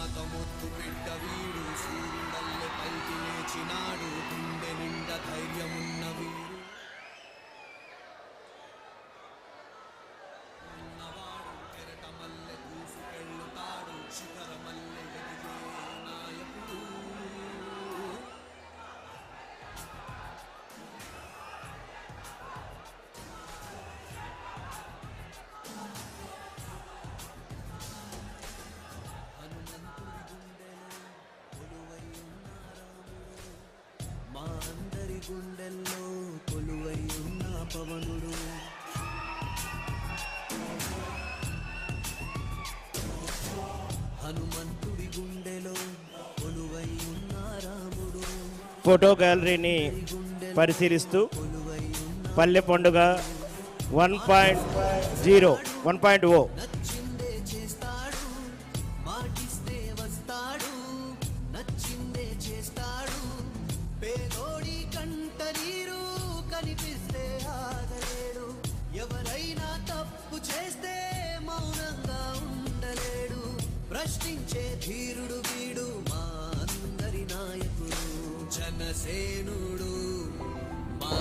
ముద్దు బిడ్డ వీడు సూర్యుడల్లె పైకి లేచినాడు గుండె నిండా ధైర్యమున్న వీరు ఉన్నవాడు కెరట మల్లె దూసుకెళ్ళుతాడు శిఖర మల్లె ఎదిగే నాయకుడు మా అందరి గుండెల్లో కొలువై ఉన్న పవనుడు హనుమంతుడి గుండెలో కొలువై ఉన్న రాముడు. ఫోటో గ్యాలరీని పరిశీలిస్తూ పల్లె పండుగ 1.0 నచ్చిందే చేస్తాడు మాటిస్తే వస్తాడు నచ్చిందే చేస్తాడు పేదోడి కంట నీరు కనిపిస్తే ఆగలేడు ఎవరైనా తప్పు చేస్తే మౌనంగా ఉండలేడు ప్రశ్నించే ధీరుడు వీడు మా అందరి నాయకుడు జనసేనుడు మా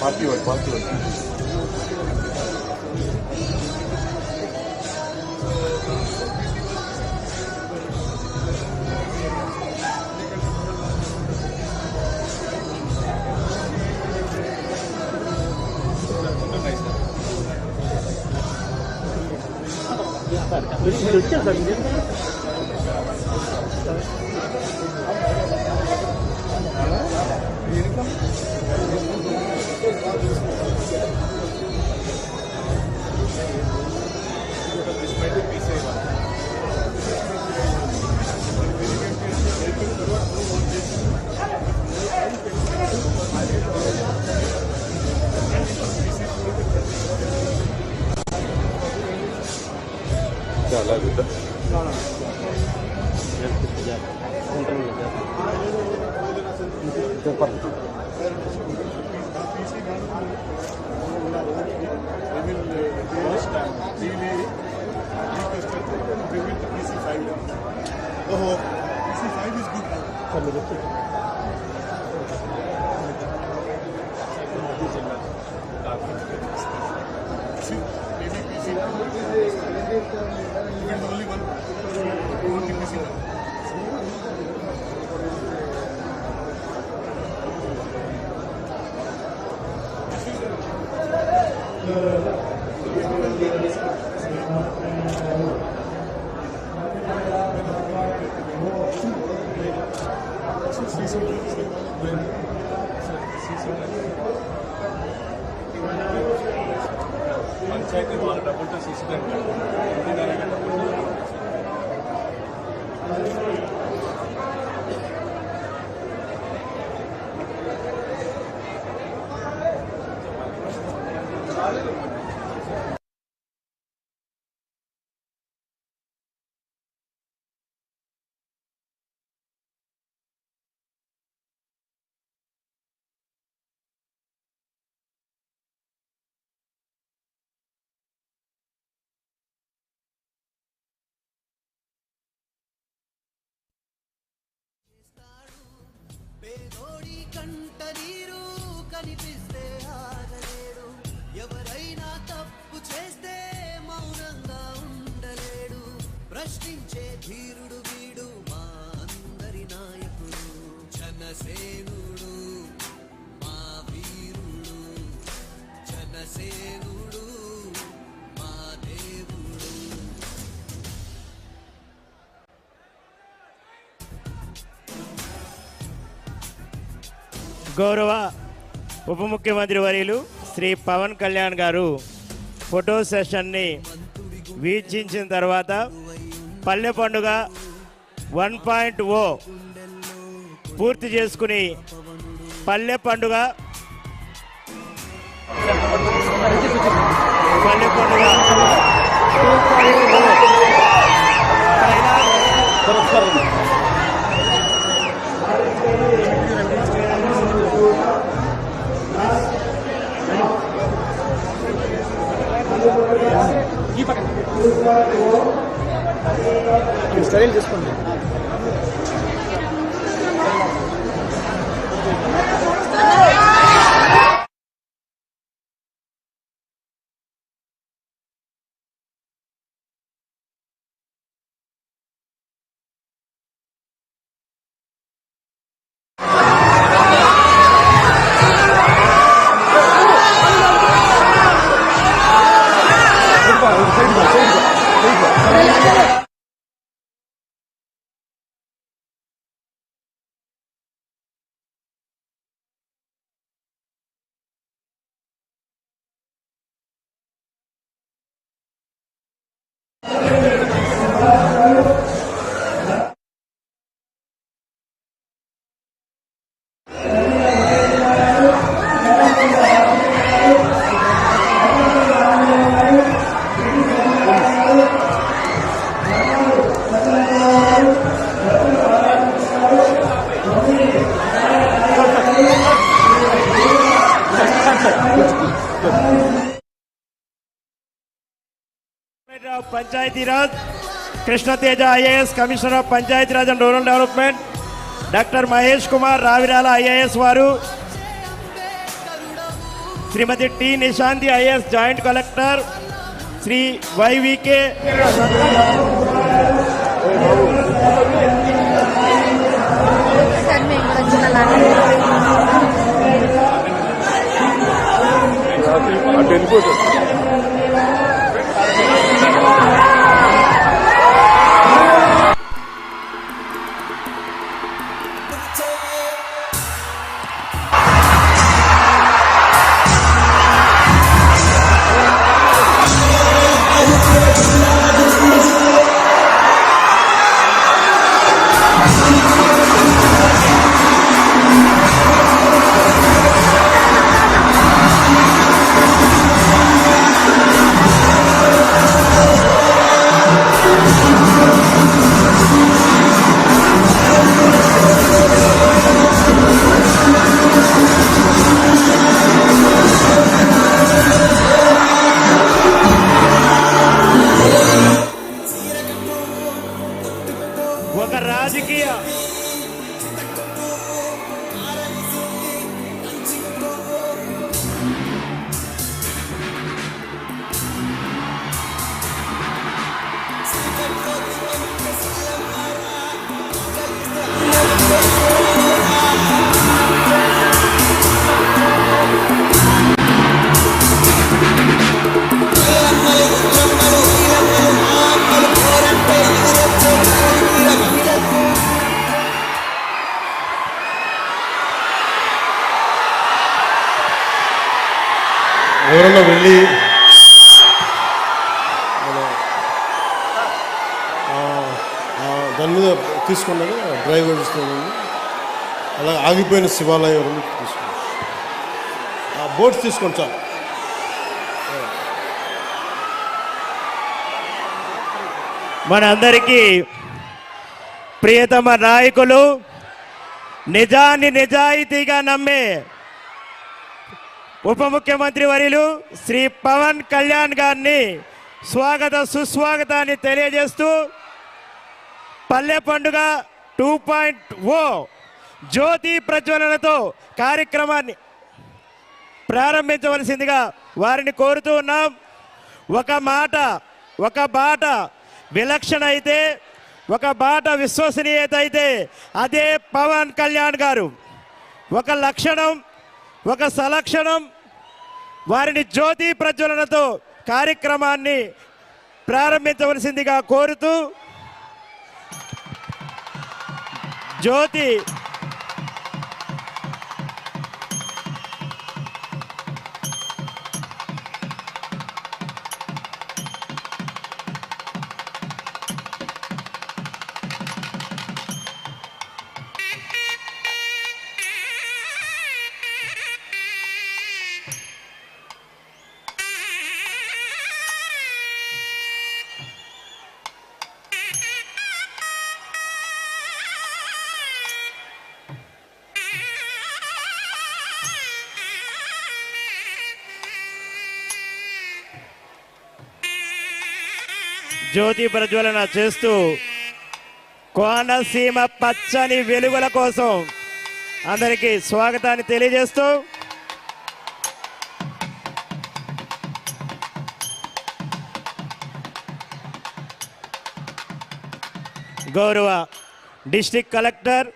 పార్టీ పంచాయతీ వాళ్ళ డబ్బులతో సీసీ పేదోడి కంట నీరు కనిపిస్తే ఆగలేడు ఎవరైనా తప్పు చేస్తే మౌనంగా ఉండలేడు ప్రశ్నించే ధీరుడు వీడు మా అందరి నాయకుడు జనసేనుడు మా వీరుడు జనసేనుడు మా దేవుడు గౌరవ ఉప ముఖ్యమంత్రి వర్యులు శ్రీ పవన్ కళ్యాణ్ గారు ఫోటో సెషన్ని వీక్షించిన తర్వాత పల్లె పండుగ 1.0 పూర్తి చేసుకుని పల్లె పండుగ స్టైల్ చేసుకోండి. Panchayati Raj Krishna Teja IAS commissioner of Panchayati Raj and rural development doctor Mahesh Kumar Ravirala IAS వారు, Shrimati T Nishanthi IAS joint collector, Shri YVK ఒక రాజకీయ ఎవరన్నా వెళ్ళి దాని మీద తీసుకున్నది డ్రైవర్ ఇస్తుంది. అలా ఆగిపోయిన శివాలయం ఎవరన్నా తీసుకోండి, ఆ బోట్స్ తీసుకోండి సార్. మనందరికీ ప్రియతమ నాయకులు, నిజాన్ని నిజాయితీగా నమ్మే ఉప ముఖ్యమంత్రి వర్యులు శ్రీ పవన్ కళ్యాణ్ గారిని సుస్వాగతాన్ని తెలియజేస్తూ పల్లె పండుగ 2.0 జ్యోతి ప్రజ్వలనతో కార్యక్రమాన్ని ప్రారంభించవలసిందిగా వారిని కోరుతూ ఉన్నాం. ఒక మాట, ఒక బాట విలక్షణ అయితే, ఒక బాట విశ్వసనీయత అయితే అదే పవన్ కళ్యాణ్ గారు. ఒక లక్షణం, ఒక సలక్షణం, వారిని జ్యోతి ప్రజ్వలనతో కార్యక్రమాన్ని ప్రారంభించవలసిందిగా కోరుతూ జ్యోతి జ్యోతి ప్రజ్వలన చేస్తూ కోనసీమ పచ్చని వెలుగుల కోసం అందరికీ స్వాగతాన్ని తెలియజేస్తూ గౌరవ district collector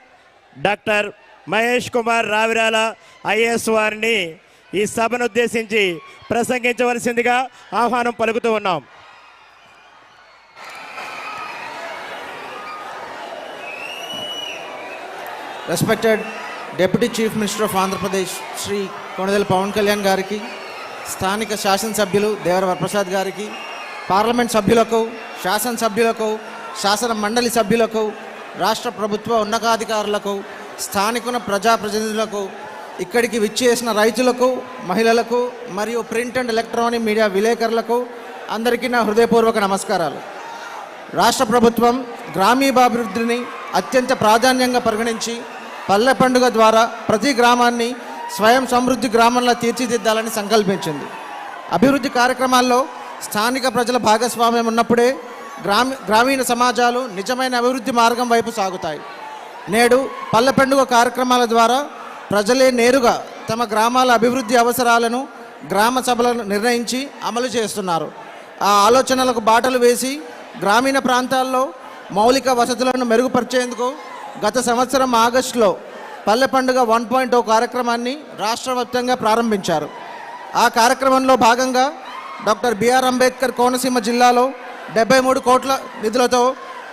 doctor Mahesh Kumar Ravirala IAS వారిని ఈ సభను ఉద్దేశించి ప్రసంగించవలసిందిగా ఆహ్వానం పలుకుతూ ఉన్నాం. Respected deputy chief minister of Andhra Pradesh Shri Konidela Pawan Kalyan గారికి, స్థానిక శాసనసభ్యులు దేవర వరప్రసాద్ గారికి, పార్లమెంట్ సభ్యులకు, శాసనసభ్యులకు, శాసన మండలి సభ్యులకు, రాష్ట్ర ప్రభుత్వ ఉన్నతాధికారులకు, స్థానికుల ప్రజాప్రతినిధులకు, ఇక్కడికి విచ్చేసిన రైతులకు, మహిళలకు మరియు ప్రింట్ అండ్ ఎలక్ట్రానిక్ మీడియా విలేకరులకు అందరికీ నా హృదయపూర్వక నమస్కారాలు. రాష్ట్ర ప్రభుత్వం గ్రామీణాభివృద్ధిని అత్యంత ప్రాధాన్యంగా పరిగణించి పల్లె పండుగ ద్వారా ప్రతి గ్రామాన్ని స్వయం సమృద్ధి గ్రామంలో తీర్చిదిద్దాలని సంకల్పించింది. అభివృద్ధి కార్యక్రమాల్లో స్థానిక ప్రజల భాగస్వామ్యం ఉన్నప్పుడే గ్రామీణ సమాజాలు నిజమైన అభివృద్ధి మార్గం వైపు సాగుతాయి. నేడు పల్లె పండుగ కార్యక్రమాల ద్వారా ప్రజలే నేరుగా తమ గ్రామాల అభివృద్ధి అవసరాలను గ్రామ సభలను నిర్ణయించి అమలు చేస్తున్నారు. ఆ ఆలోచనలకు బాటలు వేసి గ్రామీణ ప్రాంతాల్లో మౌలిక వసతులను మెరుగుపరిచేందుకు గత సంవత్సరం ఆగస్టులో పల్లె పండుగ 1.0 కార్యక్రమాన్ని రాష్ట్ర వ్యాప్తంగా ప్రారంభించారు. ఆ కార్యక్రమంలో భాగంగా డాక్టర్ బిఆర్ అంబేద్కర్ కోనసీమ జిల్లాలో 73 కోట్ల నిధులతో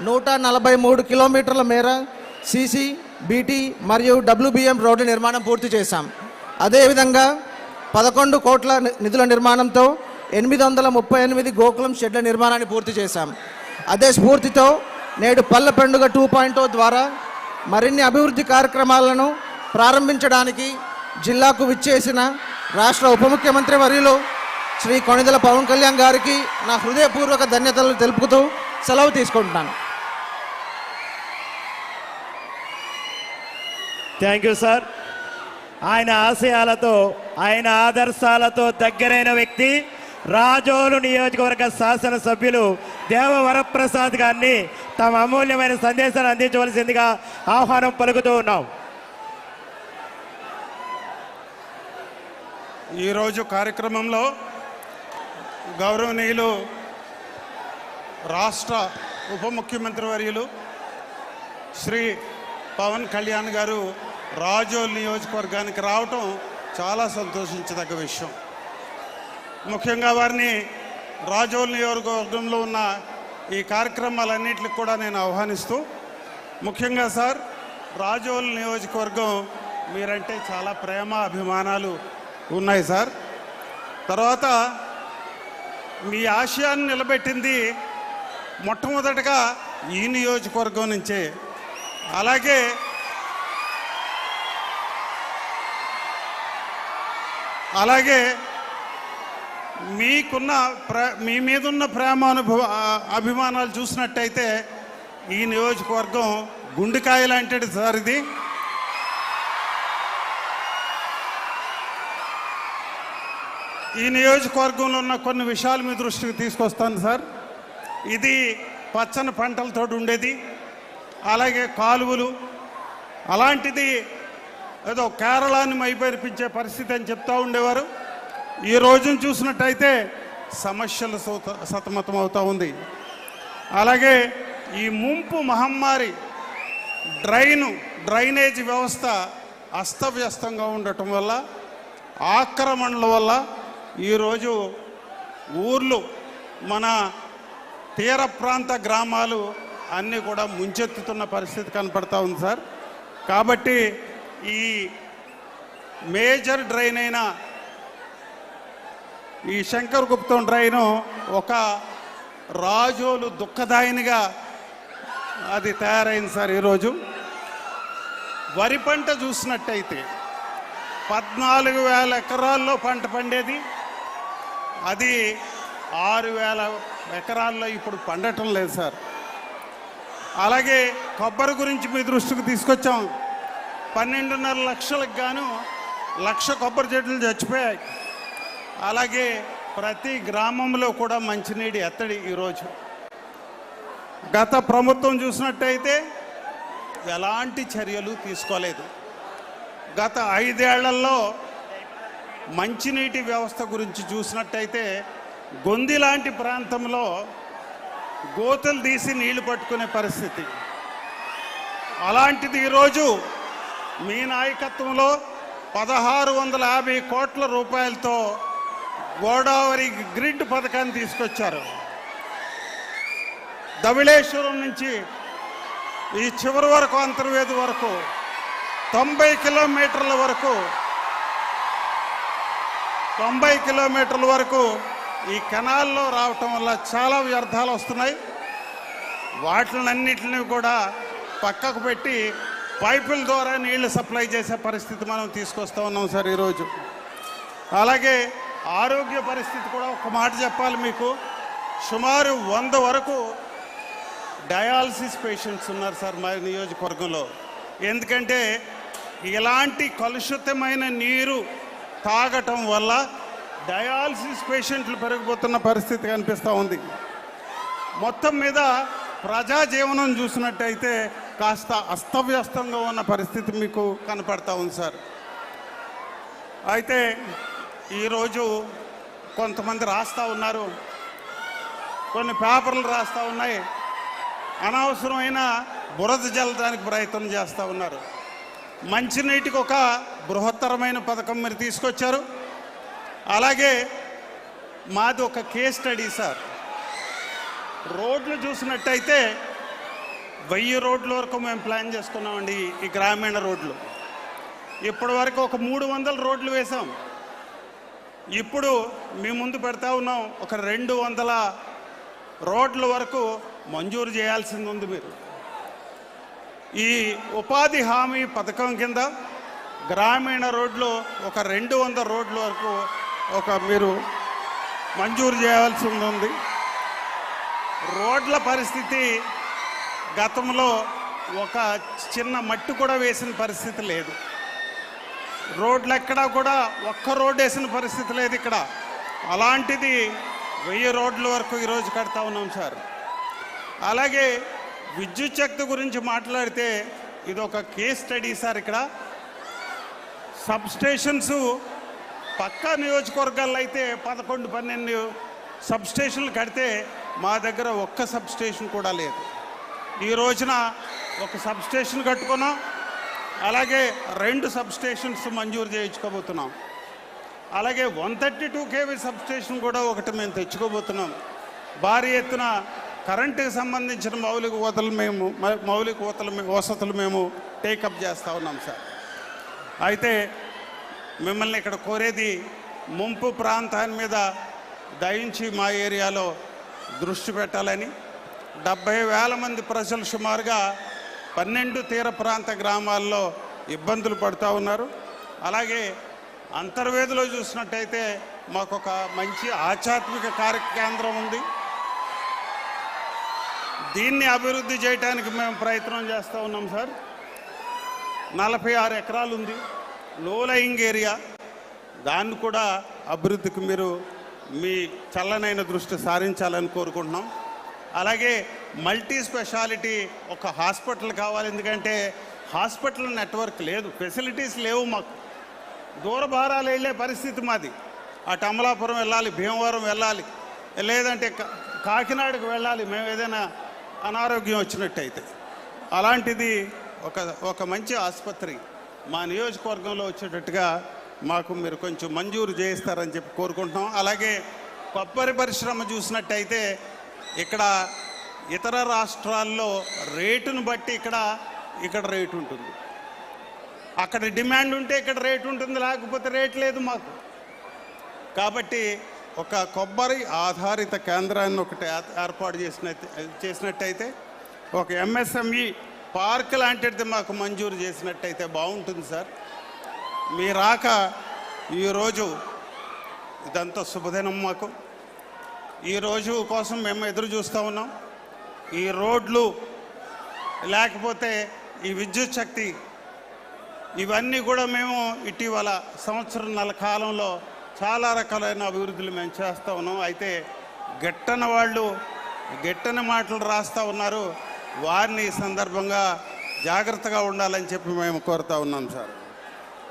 143 కిలోమీటర్ల మేర సీసీ, బీటీ మరియు WBM రోడ్డు నిర్మాణం పూర్తి చేశాం. అదేవిధంగా 11 కోట్ల నిధుల నిర్మాణంతో 838 గోకులం షెడ్ల నిర్మాణాన్ని పూర్తి చేశాం. అదే స్ఫూర్తితో నేడు పల్లె పండుగ 2.0 ద్వారా మరిన్ని అభివృద్ధి కార్యక్రమాలను ప్రారంభించడానికి జిల్లాకు విచ్చేసిన రాష్ట్ర ఉప ముఖ్యమంత్రి వర్యులు శ్రీ కొణిదెల పవన్ కళ్యాణ్ గారికి నా హృదయపూర్వక ధన్యతలు తెలుపుతూ సెలవు తీసుకుంటున్నాను. Thank you sir. ఆయన ఆశయాలతో, ఆయన ఆదర్శాలతో దగ్గరైన వ్యక్తి రాజోలు నియోజకవర్గ శాసనసభ్యులు దేవ వరప్రసాద్ గారిని తమ అమూల్యమైన సందేశాన్ని అందించవలసిందిగా ఆహ్వానం పలుకుతూ ఉన్నాం. ఈరోజు కార్యక్రమంలో గౌరవనీయులు రాష్ట్ర ఉప ముఖ్యమంత్రి వర్యులు శ్రీ పవన్ కళ్యాణ్ గారు రాజోల్ నియోజకవర్గానికి రావటం చాలా సంతోషించదగ్గ విషయం. ముఖ్యంగా వారిని రాజోల్ నియోజకవర్గంలో ఉన్న ఈ కార్యక్రమాలన్నింటికి కూడా నేను ఆహ్వానిస్తూ, ముఖ్యంగా సార్ రాజోల్ నియోజకవర్గం మీరంటే చాలా ప్రేమ అభిమానాలు ఉన్నాయి సార్. తర్వాత మీ ఆశయాన్ని నిలబెట్టింది మొట్టమొదటగా ఈ నియోజకవర్గం నుంచే. అలాగే మీకున్న మీ మీదున్న ప్రేమ అభిమానాలు చూసినట్టయితే ఈ నియోజకవర్గం గుండెకాయ లాంటిది సార్. ఇది ఈ నియోజకవర్గంలో ఉన్న కొన్ని విషయాలు మీ దృష్టికి తీసుకొస్తాను సార్. ఇది పచ్చని పంటలతో ఉండేది, అలాగే కాలువలు, అలాంటిది ఏదో కేరళాన్ని మైపరిపించే పరిస్థితి అని చెప్తూ ఉండేవారు. ఈ రోజును చూసినట్టయితే సమస్యలు సతమతం అవుతూ ఉంది. అలాగే ఈ ముంపు మహమ్మారి డ్రైనేజ్ వ్యవస్థ అస్తవ్యస్తంగా ఉండటం వల్ల, ఆక్రమణల వల్ల ఈరోజు ఊర్లు, మన తీర ప్రాంత గ్రామాలు అన్నీ కూడా ముంచెత్తుతున్న పరిస్థితి కనపడతా ఉంది సార్. కాబట్టి ఈ మేజర్ డ్రైన్ అయిన ఈ శంకరగుప్తం డ్రైను ఒక రాజోలు దుఃఖదాయినిగా అది తయారైంది సార్. ఈరోజు వరి పంట చూసినట్టయితే 14,000 ఎకరాల్లో పంట పండేది, అది 6,000 ఎకరాల్లో ఇప్పుడు పండటం లేదు సార్. అలాగే కొబ్బరి గురించి మీ దృష్టికి తీసుకొచ్చాం. 12.5 లక్షలకు గాను 1,00,000 కొబ్బరి చెట్లు చచ్చిపోయాయి. అలాగే ప్రతి గ్రామంలో కూడా మంచినీటి ఎత్తడి ఈరోజు. గత ప్రభుత్వం చూసినట్టయితే ఎలాంటి చర్యలు తీసుకోలేదు. గత 5 ఏళ్లలో మంచినీటి వ్యవస్థ గురించి చూసినట్టయితే గొంది లాంటి ప్రాంతంలో గోతులు తీసి నీళ్లు పట్టుకునే పరిస్థితి. అలాంటిది ఈరోజు మీ నాయకత్వంలో 1650 కోట్ల రూపాయలతో గోదావరి గ్రిడ్ పథకాన్ని తీసుకొచ్చారు. ధవళేశ్వరం నుంచి ఈ చివరి వరకు అంతర్వేది వరకు 90 కిలోమీటర్ల వరకు ఈ కెనాల్లో రావటం వల్ల చాలా వ్యర్థాలు వస్తున్నాయి. వాటినన్నిటిని కూడా పక్కకు పెట్టి పైపుల ద్వారా నీళ్లు సప్లై చేసే పరిస్థితి మనం తీసుకొస్తూ ఉన్నాం సార్ ఈరోజు. అలాగే ఆరోగ్య పరిస్థితి కూడా ఒక మాట చెప్పాలి మీకు. సుమారు 100 వరకు డయాలసిస్ పేషెంట్స్ ఉన్నారు సార్ మా నియోజకవర్గంలో. ఎందుకంటే ఇలాంటి కలుషితమైన నీరు తాగటం వల్ల డయాలసిస్ పేషెంట్లు పెరిగిపోతున్న పరిస్థితి కనిపిస్తూ ఉంది. మొత్తం మీద ప్రజాజీవనం చూసినట్టయితే కాస్త అస్తవ్యస్తంగా ఉన్న పరిస్థితి మీకు కనపడతా ఉంది సార్. అయితే ఈరోజు కొంతమంది రాస్తూ ఉన్నారు, కొన్ని పేపర్లు రాస్తూ ఉన్నాయి, అనవసరమైన బురద జల్లడానికి ప్రయత్నం చేస్తూ ఉన్నారు. మంచినీటికి ఒక బృహత్తరమైన పథకం మీరు తీసుకొచ్చారు. అలాగే మాది ఒక కేస్ స్టడీ సార్. రోడ్లు చూసినట్టయితే 1000 రోడ్ల వరకు మేము ప్లాన్ చేసుకున్నామండి. ఈ గ్రామీణ రోడ్లు ఇప్పటి వరకు ఒక 300 రోడ్లు వేసాం. ఇప్పుడు మీ ముందు పెడతా ఉన్నాం ఒక 200 రోడ్ల వరకు మంజూరు చేయాల్సింది ఉంది. మీరు ఈ ఉపాధి హామీ పథకం కింద గ్రామీణ రోడ్లు ఒక 200 రోడ్ల వరకు మీరు మంజూరు చేయాల్సి ఉంది. రోడ్ల పరిస్థితి గతంలో ఒక చిన్న మట్టి కూడా వేసిన పరిస్థితి లేదు. రోడ్లు ఎక్కడా కూడా ఒక్క రోడ్డు వేసిన పరిస్థితి లేదు ఇక్కడ. అలాంటిది 1000 రోడ్ల వరకు ఈరోజు కడతా ఉన్నాం సార్. అలాగే విద్యుత్ శక్తి గురించి మాట్లాడితే ఇది ఒక కేస్ స్టడీ సార్. ఇక్కడ సబ్స్టేషన్స్ పక్కా నియోజకవర్గాల్లో అయితే 11-12 సబ్స్టేషన్లు కడితే మా దగ్గర ఒక్క సబ్స్టేషన్ కూడా లేదు. ఈ రోజున ఒక సబ్స్టేషన్ కట్టుకున్నాం. అలాగే 2 సబ్స్టేషన్స్ మంజూరు చేయించుకోబోతున్నాం. అలాగే 132 kV సబ్స్టేషన్ కూడా ఒకటి మేము తెచ్చుకోబోతున్నాం. భారీ ఎత్తున కరెంటుకి సంబంధించిన మౌలిక వసతులు మేము టేకప్ చేస్తూ ఉన్నాం సార్. అయితే మిమ్మల్ని ఇక్కడ కోరేది ముంపు ప్రాంతాన్ని మీద దయించి మా ఏరియాలో దృష్టి పెట్టాలని. 70,000 మంది ప్రజలు సుమారుగా 12 తీర ప్రాంత గ్రామాల్లో ఇబ్బందులు పడుతూ ఉన్నారు. అలాగే అంతర్వేదిలో చూసినట్టయితే మాకు ఒక మంచి ఆధ్యాత్మిక కేంద్రం ఉంది. దీన్ని అభివృద్ధి చేయడానికి మేము ప్రయత్నం చేస్తూ ఉన్నాం సార్. 46 ఎకరాలు ఉంది, లో లయింగ్ ఏరియా. దాన్ని కూడా అభివృద్ధికి మీరు మీ చల్లనైన దృష్టి సారించాలని కోరుకుంటున్నాం. అలాగే మల్టీ స్పెషాలిటీ ఒక హాస్పిటల్ కావాలి. ఎందుకంటే హాస్పిటల్ నెట్వర్క్ లేదు, ఫెసిలిటీస్ లేవు మాకు. దూర భారాలు వెళ్ళే పరిస్థితి మాది. అటు అమలాపురం వెళ్ళాలి, భీమవరం వెళ్ళాలి, లేదంటే కాకినాడకు వెళ్ళాలి మేము ఏదైనా అనారోగ్యం వచ్చినట్టయితే. అలాంటిది ఒక మంచి ఆసుపత్రి మా నియోజకవర్గంలో వచ్చేటట్టుగా మాకు మీరు కొంచెం మంజూరు చేయిస్తారని చెప్పి కోరుకుంటున్నాం. అలాగే కొబ్బరి పరిశ్రమ చూసినట్టయితే ఇక్కడ ఇతర రాష్ట్రాల్లో రేటును బట్టి ఇక్కడ రేటు ఉంటుంది. అక్కడ డిమాండ్ ఉంటే ఇక్కడ రేటు ఉంటుంది, లేకపోతే రేట్ లేదు మాకు. కాబట్టి ఒక కొబ్బరి ఆధారిత కేంద్రాన్ని ఒకటి ఏర్పాటు చేసినట్టయితే ఒక MSME పార్క్ లాంటిది మాకు మంజూరు చేసినట్టయితే బాగుంటుంది సార్. మీ రాక ఈరోజు ఇదంతా శుభదినం మాకు. ఈరోజు కోసం మేము ఎదురు చూస్తూ ఉన్నాం. ఈ రోడ్లు లేకపోతే ఈ విద్యుత్ శక్తి ఇవన్నీ కూడా మేము ఇటీవల సంవత్సరాల కాలంలో చాలా రకాలైన అభివృద్ధులు మేము చేస్తూ ఉన్నాం. అయితే గిట్టని వాళ్ళు గిట్టని మాటలు రాస్తూ ఉన్నారు. వారిని ఈ సందర్భంగా జాగ్రత్తగా ఉండాలని చెప్పి మేము కోరుతా ఉన్నాం సార్.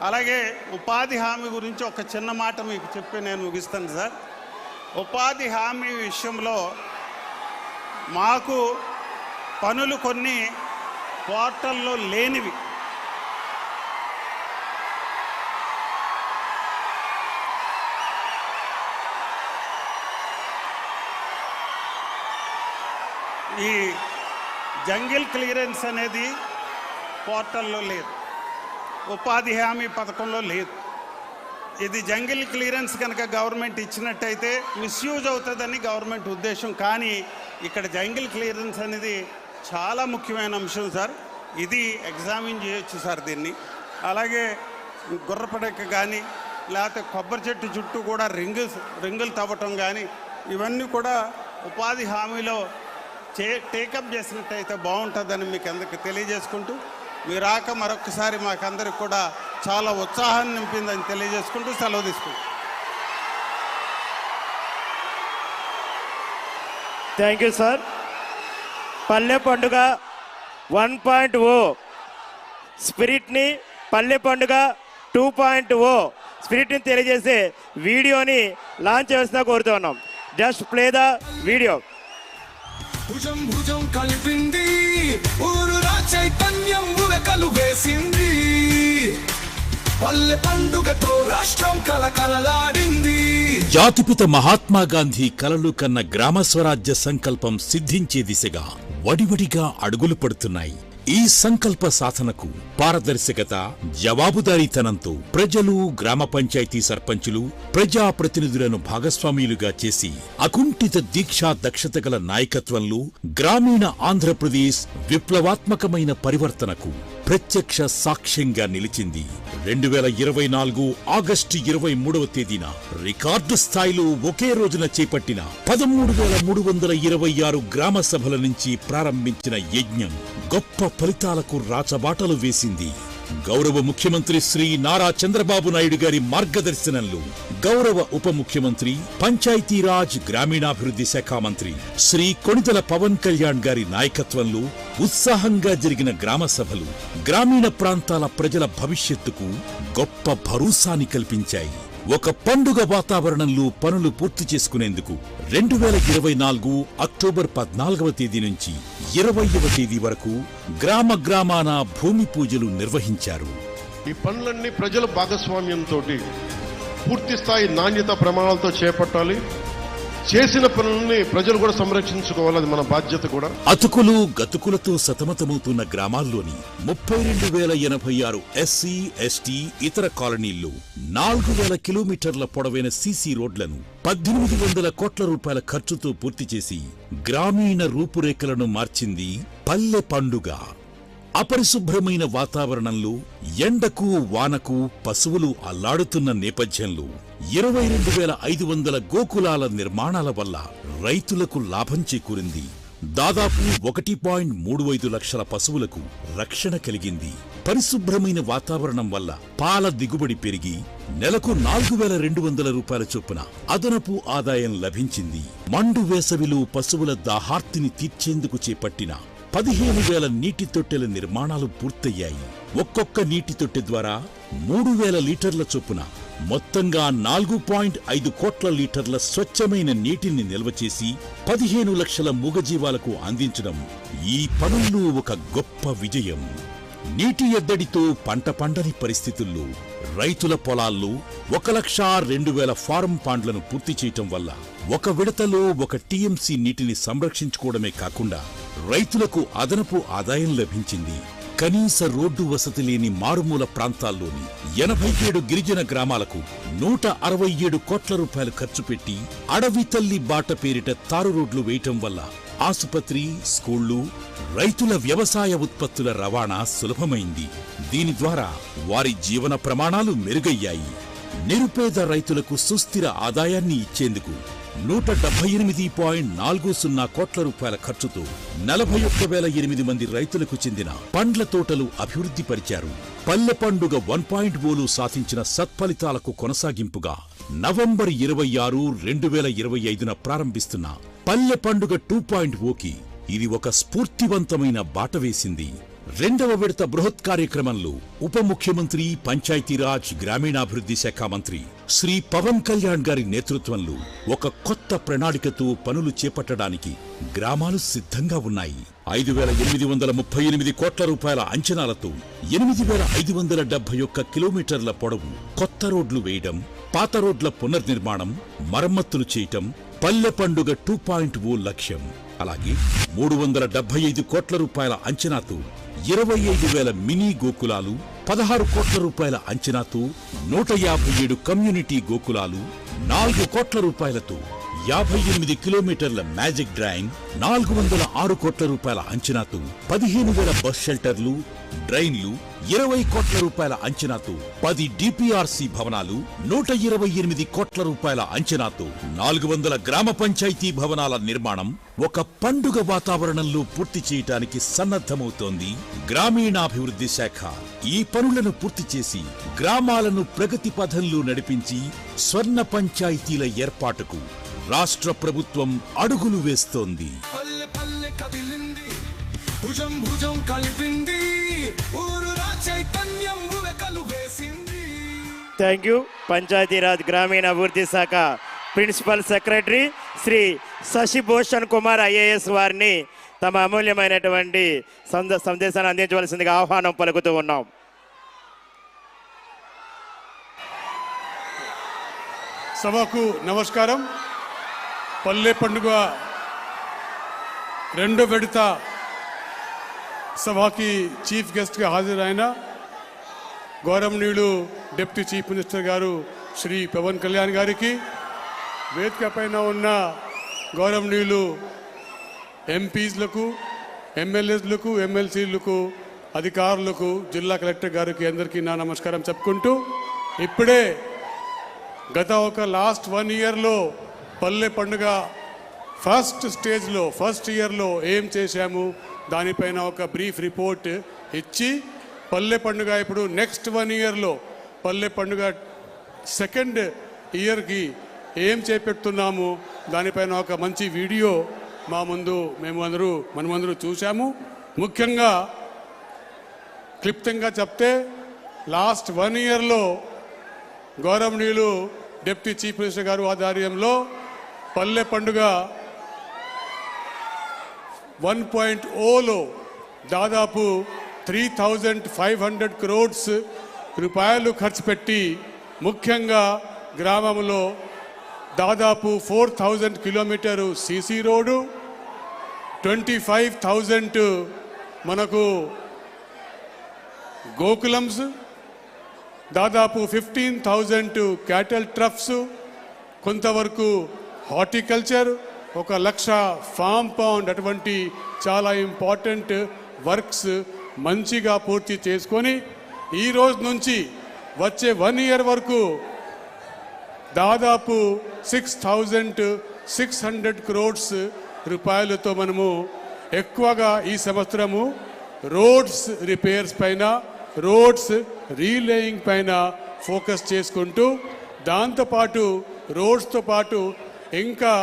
అలాగే ఉపాధి హామీ గురించి ఒక చిన్న మాట మీకు చెప్పి నేను ముగిస్తాను సార్. ఉపాధి హామీ విషయంలో మాకు పనులు కొన్ని పోర్టల్లో లేనివి, ఈ జంగిల్ క్లియరెన్స్ అనేది పోర్టల్లో లేదు, ఉపాధి హామీ పథకంలో లేదు. ఇది జంగిల్ క్లియరెన్స్ కనుక గవర్నమెంట్ ఇచ్చినట్టయితే మిస్యూజ్ అవుతుందని గవర్నమెంట్ ఉద్దేశం. కానీ ఇక్కడ జంగిల్ క్లియరెన్స్ అనేది చాలా ముఖ్యమైన అంశం సార్. ఇది ఎగ్జామిన్ చేయొచ్చు సార్ దీన్ని. అలాగే గుర్రపడక కానీ లేకపోతే కొబ్బరి చెట్టు చుట్టూ కూడా రింగులు తవ్వటం కానీ ఇవన్నీ కూడా ఉపాధి హామీలో టేకప్ చేసినట్టయితే బాగుంటుందని మీకు అందరికీ తెలియజేసుకుంటూ, మీ రాక మరొకసారి మాకందరికి కూడా చాలా ఉత్సాహాన్ని నింపిందని తెలియజేసుకుంటూ సెలవు తీసుకుంటాం. Thank you sir. పల్లె పండుగ 1.0 స్పిరిట్ని, పల్లె పండుగ 2.0 స్పిరిట్ని తెలియజేసే వీడియోని లాంచ్ చేసినా కోరుతూ ఉన్నాం. Just play the video. భుజం భుజం కలిపింది ఊరురా చైతన్యం ఉరకలు వేసింది, పల్లె పండుగతో రాష్ట్రం కలకలలాడింది. జాతిపిత మహాత్మా గాంధీ కలలు కన్న గ్రామ స్వరాజ్య సంకల్పం సిద్ధించే దిశగా వడివడిగా అడుగులు పడుతున్నాయి. ఈ సంకల్ప సాధనకు పారదర్శకత, జవాబుదారీతనంతో ప్రజలు, గ్రామ పంచాయతీ సర్పంచులు, ప్రజాప్రతినిధులను భాగస్వామ్యులుగా చేసి అకుంఠిత దీక్షా దక్షత గల నాయకత్వంలో గ్రామీణ ఆంధ్రప్రదేశ్ విప్లవాత్మకమైన పరివర్తనకు ప్రత్యక్ష సాక్ష్యంగా నిలిచింది. 2024 ఆగస్టు 23వ తేదీన రికార్డు స్థాయిలో ఒకే రోజున చేపట్టిన 13,326 గ్రామ సభల నుంచి ప్రారంభించిన యజ్ఞం గొప్ప ఫలితాలకు రాచబాటలు వేసింది. గౌరవ ముఖ్యమంత్రి శ్రీ నారా చంద్రబాబు నాయుడు గారి మార్గదర్శనంలో గౌరవ ఉప ముఖ్యమంత్రి, పంచాయతీరాజ్ గ్రామీణాభివృద్ధి శాఖ మంత్రి శ్రీ కొణిదెల పవన్ కళ్యాణ్ గారి నాయకత్వంలో ఉత్సాహంగా జరిగిన గ్రామ సభలు గ్రామీణ ప్రాంతాల ప్రజల భవిష్యత్తుకు గొప్ప భరోసాని కల్పించాయి. ఒక పండుగ వాతావరణంలో పనులు పూర్తి చేసుకునేందుకు 2024 అక్టోబర్ 14వ తేదీ నుంచి 20వ తేదీ వరకు గ్రామ గ్రామాన భూమి పూజలు నిర్వహించారు. ఈ పనులన్నీ ప్రజల భాగస్వామ్యంతో పూర్తి స్థాయి నాణ్యత ప్రమాణాలతో చేపట్టాలి. చేసిన పనులని ప్రజలు కూడా సంరక్షించుకోవాలి, అది మన బాధ్యత కూడా. అతుకులు గతుకులతో సతమతమవుతున్న గ్రామాల్లోని 32,086 ఎస్సీ, ఎస్టీ, ఇతర కాలనీల్లో 4,000 కిలోమీటర్ల పొడవైన సీసీ రోడ్లను 1,800 కోట్ల రూపాయల ఖర్చుతో పూర్తి చేసి గ్రామీణ రూపురేఖలను మార్చింది పల్లె పండుగ. అపరిశుభ్రమైన వాతావరణంలో ఎండకు వానకు పశువులు అల్లాడుతున్న నేపథ్యంలో 22,500 గోకులాల నిర్మాణాల వల్ల రైతులకు లాభం చేకూరింది. దాదాపు 1.35 లక్షల పశువులకు రక్షణ కలిగింది. పరిశుభ్రమైన వాతావరణం వల్ల పాల దిగుబడి పెరిగి నెలకు 4,200 రూపాయల చొప్పున అదనపు ఆదాయం లభించింది. మండు వేసవిలో పశువుల దాహార్తిని తీర్చేందుకు చేపట్టిన 15,000 నీటి తొట్టెల నిర్మాణాలు పూర్తయ్యాయి. ఒక్కొక్క నీటి తొట్టె ద్వారా 3,000 లీటర్ల చొప్పున మొత్తంగా 4.5 కోట్ల లీటర్ల స్వచ్ఛమైన నీటిని నిల్వ చేసి 15 లక్షల మూగజీవాలకు అందించడం ఈ పనుల్లో ఒక గొప్ప విజయం. నీటి ఎద్దడితో పంట పండని పరిస్థితుల్లో రైతుల పొలాల్లో 1,02,000 ఫారం పాండ్లను పూర్తి చేయటం వల్ల ఒక విడతలో 1 టీఎంసీ నీటిని సంరక్షించుకోవడమే కాకుండా రైతులకు అదనపు ఆదాయం లభించింది. కనీస రోడ్డు వసతి లేని మారుమూల ప్రాంతాల్లోని 87 గిరిజన గ్రామాలకు 167 కోట్ల రూపాయలు ఖర్చు పెట్టి అడవి తల్లి బాట పేరిట తారు రోడ్లు వేయటం వల్ల ఆసుపత్రి, స్కూళ్లు, రైతుల వ్యవసాయ ఉత్పత్తుల రవాణా సులభమైంది. దీని ద్వారా వారి జీవన ప్రమాణాలు మెరుగయ్యాయి. నిరుపేద రైతులకు సుస్థిర ఆదాయాన్ని ఇచ్చేందుకు 178.40 కోట్ల రూపాయల ఖర్చుతో 41,008 మంది రైతులకు చెందిన పండ్ల తోటలు అభివృద్ధి పరిచారు. పల్లె పండుగ 1.0లో సాధించిన సత్ఫలితాలకు కొనసాగింపుగా నవంబర్ 26, 2025న ప్రారంభిస్తున్న పల్లె పండుగ 2.0కి ఇది ఒక స్ఫూర్తివంతమైన బాట వేసింది. రెండవ విడత బృహత్ కార్యక్రమంలో ఉప ముఖ్యమంత్రి, పంచాయతీరాజ్, గ్రామీణాభివృద్ధి శాఖ మంత్రి శ్రీ పవన్ కళ్యాణ్ గారి నేతృత్వంలో ఒక కొత్త ప్రణాళికతో పనులు చేపట్టడానికి గ్రామాలు సిద్ధంగా ఉన్నాయి. 5,838 కోట్ల రూపాయల అంచనాలతో 8,571 కిలోమీటర్ల పొడవు కొత్త రోడ్లు వేయడం, పాత రోడ్ల పునర్నిర్మాణం, మరమ్మతులు చేయటం పల్లె పండుగ 2.0 లక్ష్యం. అలాగే 375 కోట్ల రూపాయల అంచనాతో 25,000 మినీ గోకులాలు, 16 కోట్ల రూపాయల అంచనాతో 157 కమ్యూనిటీ గోకులాలు, 4 కోట్ల రూపాయలతో 58 కిలోమీటర్ల మ్యాజిక్ డ్రైన్, 406 కోట్ల రూపాయల అంచనాతో 15,000 బస్ షెల్టర్లు, డ్రైన్లు, 20 కోట్ల రూపాయల అంచనాతో 10 డిపిఆర్సి భవనాలు, 128 కోట్ల రూపాయల అంచనాతో 400 గ్రామ పంచాయతీ భవనాల నిర్మాణం ఒక పండుగ వాతావరణంలో పూర్తి చేయటానికి సన్నద్ధమవుతోంది గ్రామీణాభివృద్ధి శాఖ. ఈ పనులను పూర్తి చేసి గ్రామాలను ప్రగతి పథంలో నడిపించి స్వర్ణ పంచాయతీల ఏర్పాటుకు రాష్ట్ర ప్రభుత్వం అడుగులు వేస్తోంది. పల్లె పల్లె కదిలింది, భుజం భుజం కలిపింది, ఊరురా చైతన్యం ఉరకలు వేసింది. Thank you. పంచాయతీరాజ్ గ్రామీణాభివృద్ధి శాఖ principal secretary Shri Sasibhushan Kumar IAS వారిని తమ అమూల్యమైనటువంటి సందేశాన్ని అందించవలసిందిగా ఆహ్వానం పలుకుతూ ఉన్నాం. సభకు నమస్కారం. పల్లె పండుగ రెండో విడత సభకి చీఫ్ గెస్ట్గా హాజరైన గౌరవనీయులు డిప్యూటీ చీఫ్ మినిస్టర్ గారు శ్రీ పవన్ కళ్యాణ్ గారికి, వేదిక పైన ఉన్న గౌరవనీయులు ఎంపీలకు, ఎమ్మెల్యేలకు, ఎమ్మెల్సీలకు, అధికారులకు, జిల్లా కలెక్టర్ గారికి అందరికీ నా నమస్కారం చెప్పుకుంటూ, ఇప్పుడే గత ఒక లాస్ట్ 1 ఇయర్లో పల్లె పండుగ ఫస్ట్ ఇయర్లో ఏం చేశాము దానిపైన ఒక బ్రీఫ్ రిపోర్ట్ ఇచ్చి, పల్లె పండుగ ఇప్పుడు నెక్స్ట్ 1 ఇయర్లో పల్లె పండుగ సెకండ్ ఇయర్కి ఏం చేపెడుతున్నాము దానిపైన ఒక మంచి వీడియో మనమందరూ చూసాము. ముఖ్యంగా క్లుప్తంగా చెప్తే లాస్ట్ 1 ఇయర్లో గౌరవనీయులు డిప్యూటీ చీఫ్ మినిస్టర్ గారు ఆధ్వర్యంలో పల్లె పండుగ 1.0లో దాదాపు 3,500 crores రూపాయలు ఖర్చు పెట్టి, ముఖ్యంగా గ్రామంలో దాదాపు 4,000 కిలోమీటరు సీసీ రోడ్డు, 25,000 మనకు గోకులమ్స్, దాదాపు 15,000 క్యాటల్ ట్రఫ్స్, కొంతవరకు హార్టికల్చర్, 1,00,000 ఫామ్ పౌండ్, అటువంటి చాలా ఇంపార్టెంట్ వర్క్స్ మంచిగా పూర్తి చేసుకొని ఈ రోజు నుంచి వచ్చే 1 ఇయర్ వరకు దాదాపు 6,600 crores రూపాయలతో మనము ఎక్కువగా ఈ సంవత్సరము రోడ్స్ రిపేర్స్ పైన, రోడ్స్ రీలేయింగ్ పైన ఫోకస్ చేసుకుంటూ, దాంతోపాటు రోడ్స్తో పాటు ఇంకా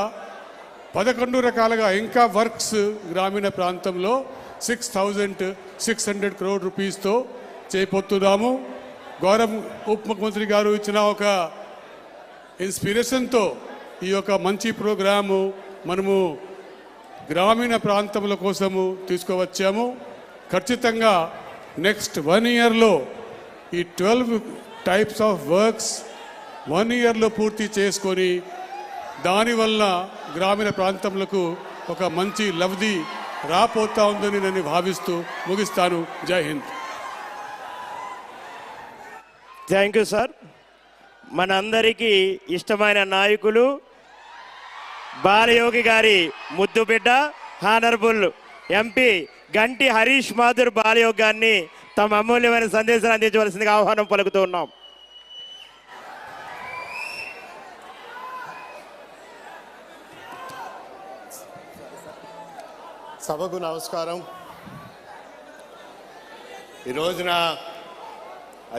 11 రకాలుగా ఇంకా వర్క్స్ గ్రామీణ ప్రాంతంలో 6,600 crore రూపీస్తో చేయబోతున్నాము. గౌరవ ఉప ముఖ్యమంత్రి గారు ఇచ్చిన ఒక ఇన్స్పిరేషన్తో ఈ యొక్క మంచి ప్రోగ్రాము మనము గ్రామీణ ప్రాంతముల కోసము తీసుకువచ్చాము. ఖచ్చితంగా నెక్స్ట్ 1 ఇయర్లో ఈ 12 టైప్స్ ఆఫ్ వర్క్స్ 1 ఇయర్లో పూర్తి చేసుకొని, దానివల్ల గ్రామీణ ప్రాంతములకు ఒక మంచి లబ్ధి రాపోతా ఉందని నేను భావిస్తూ ముగిస్తాను. జై హింద్. Thank you sir. మనందరికీ ఇష్టమైన నాయకులు బాలయోగి గారి ముద్దు బిడ్డ హానరబుల్ ఎంపీ గంటి హరీష్ మాధుర్ బాలయోగి గారిని తమ అమూల్యమైన సందేశాన్ని అందించవలసిందిగా ఆహ్వానం పలుకుతూ ఉన్నాం. సభకు నమస్కారం. ఈ రోజున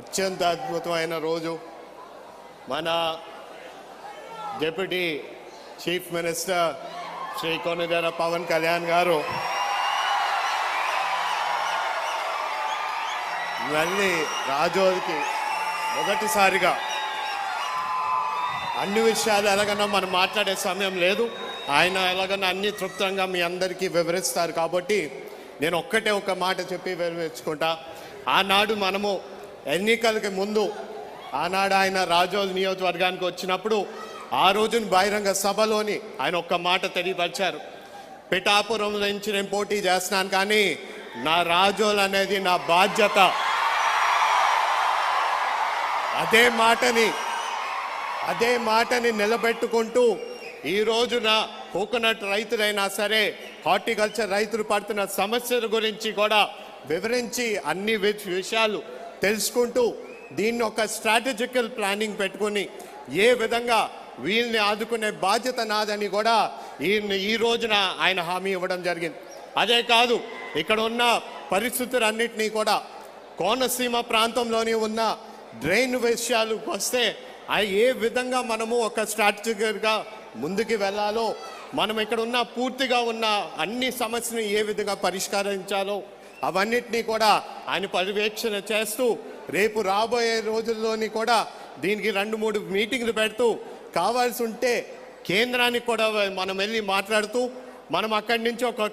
అత్యంత అద్భుతమైన రోజు. మన deputy chief minister Shri Konidela Pawan Kalyan గారు మళ్ళీ రాజోకి మొదటిసారిగా అన్ని విషయాలు ఎలాగన్నా మనం మాట్లాడే సమయం లేదు. ఆయన ఎలాగన్నా అన్ని తృప్తంగా మీ అందరికీ వివరిస్తారు కాబట్టి నేను ఒక్కటే ఒక మాట చెప్పి వివరించుకుంటా. ఆనాడు మనము ఎన్నికలకి ముందు ఆనాడు ఆయన రాజోల్ నియోజకవర్గానికి వచ్చినప్పుడు ఆ రోజున బహిరంగ సభలోని ఆయన ఒక్క మాట తెలియపరిచారు. పిఠాపురం నుంచి నేను పోటీ చేస్తున్నాను, కానీ నా రాజోల్ అనేది నా బాధ్యత. అదే మాటని నిలబెట్టుకుంటూ ఈ రోజున కోకోనట్ రైతులైనా సరే, హార్టికల్చర్ రైతులు పడుతున్న సమస్యల గురించి కూడా వివరించి అన్ని విషయాలు తెలుసుకుంటూ దీన్ని ఒక స్ట్రాటజికల్ ప్లానింగ్ పెట్టుకుని ఏ విధంగా వీళ్ళని ఆదుకునే బాధ్యత నాదని కూడా ఈ రోజున ఆయన హామీ ఇవ్వడం జరిగింది. అదే కాదు, ఇక్కడ ఉన్న పరిస్థితులన్నింటినీ కూడా కోనసీమ ప్రాంతంలోని ఉన్న డ్రైన్ విషయాలకు వస్తే ఏ విధంగా మనము ఒక స్ట్రాటజికల్గా ముందుకు వెళ్ళాలో, మనం ఇక్కడ ఉన్న పూర్తిగా ఉన్న అన్ని సమస్యలను ఏ విధంగా పరిష్కరించాలో అవన్నిటినీ కూడా ఆయన పర్యవేక్షణ చేస్తూ రేపు రాబోయే రోజుల్లోని కూడా దీనికి 2-3 మీటింగ్లు పెడుతూ కావాల్సి ఉంటే కేంద్రానికి కూడా మనం వెళ్ళి మాట్లాడుతూ మనం అక్కడి నుంచి ఒక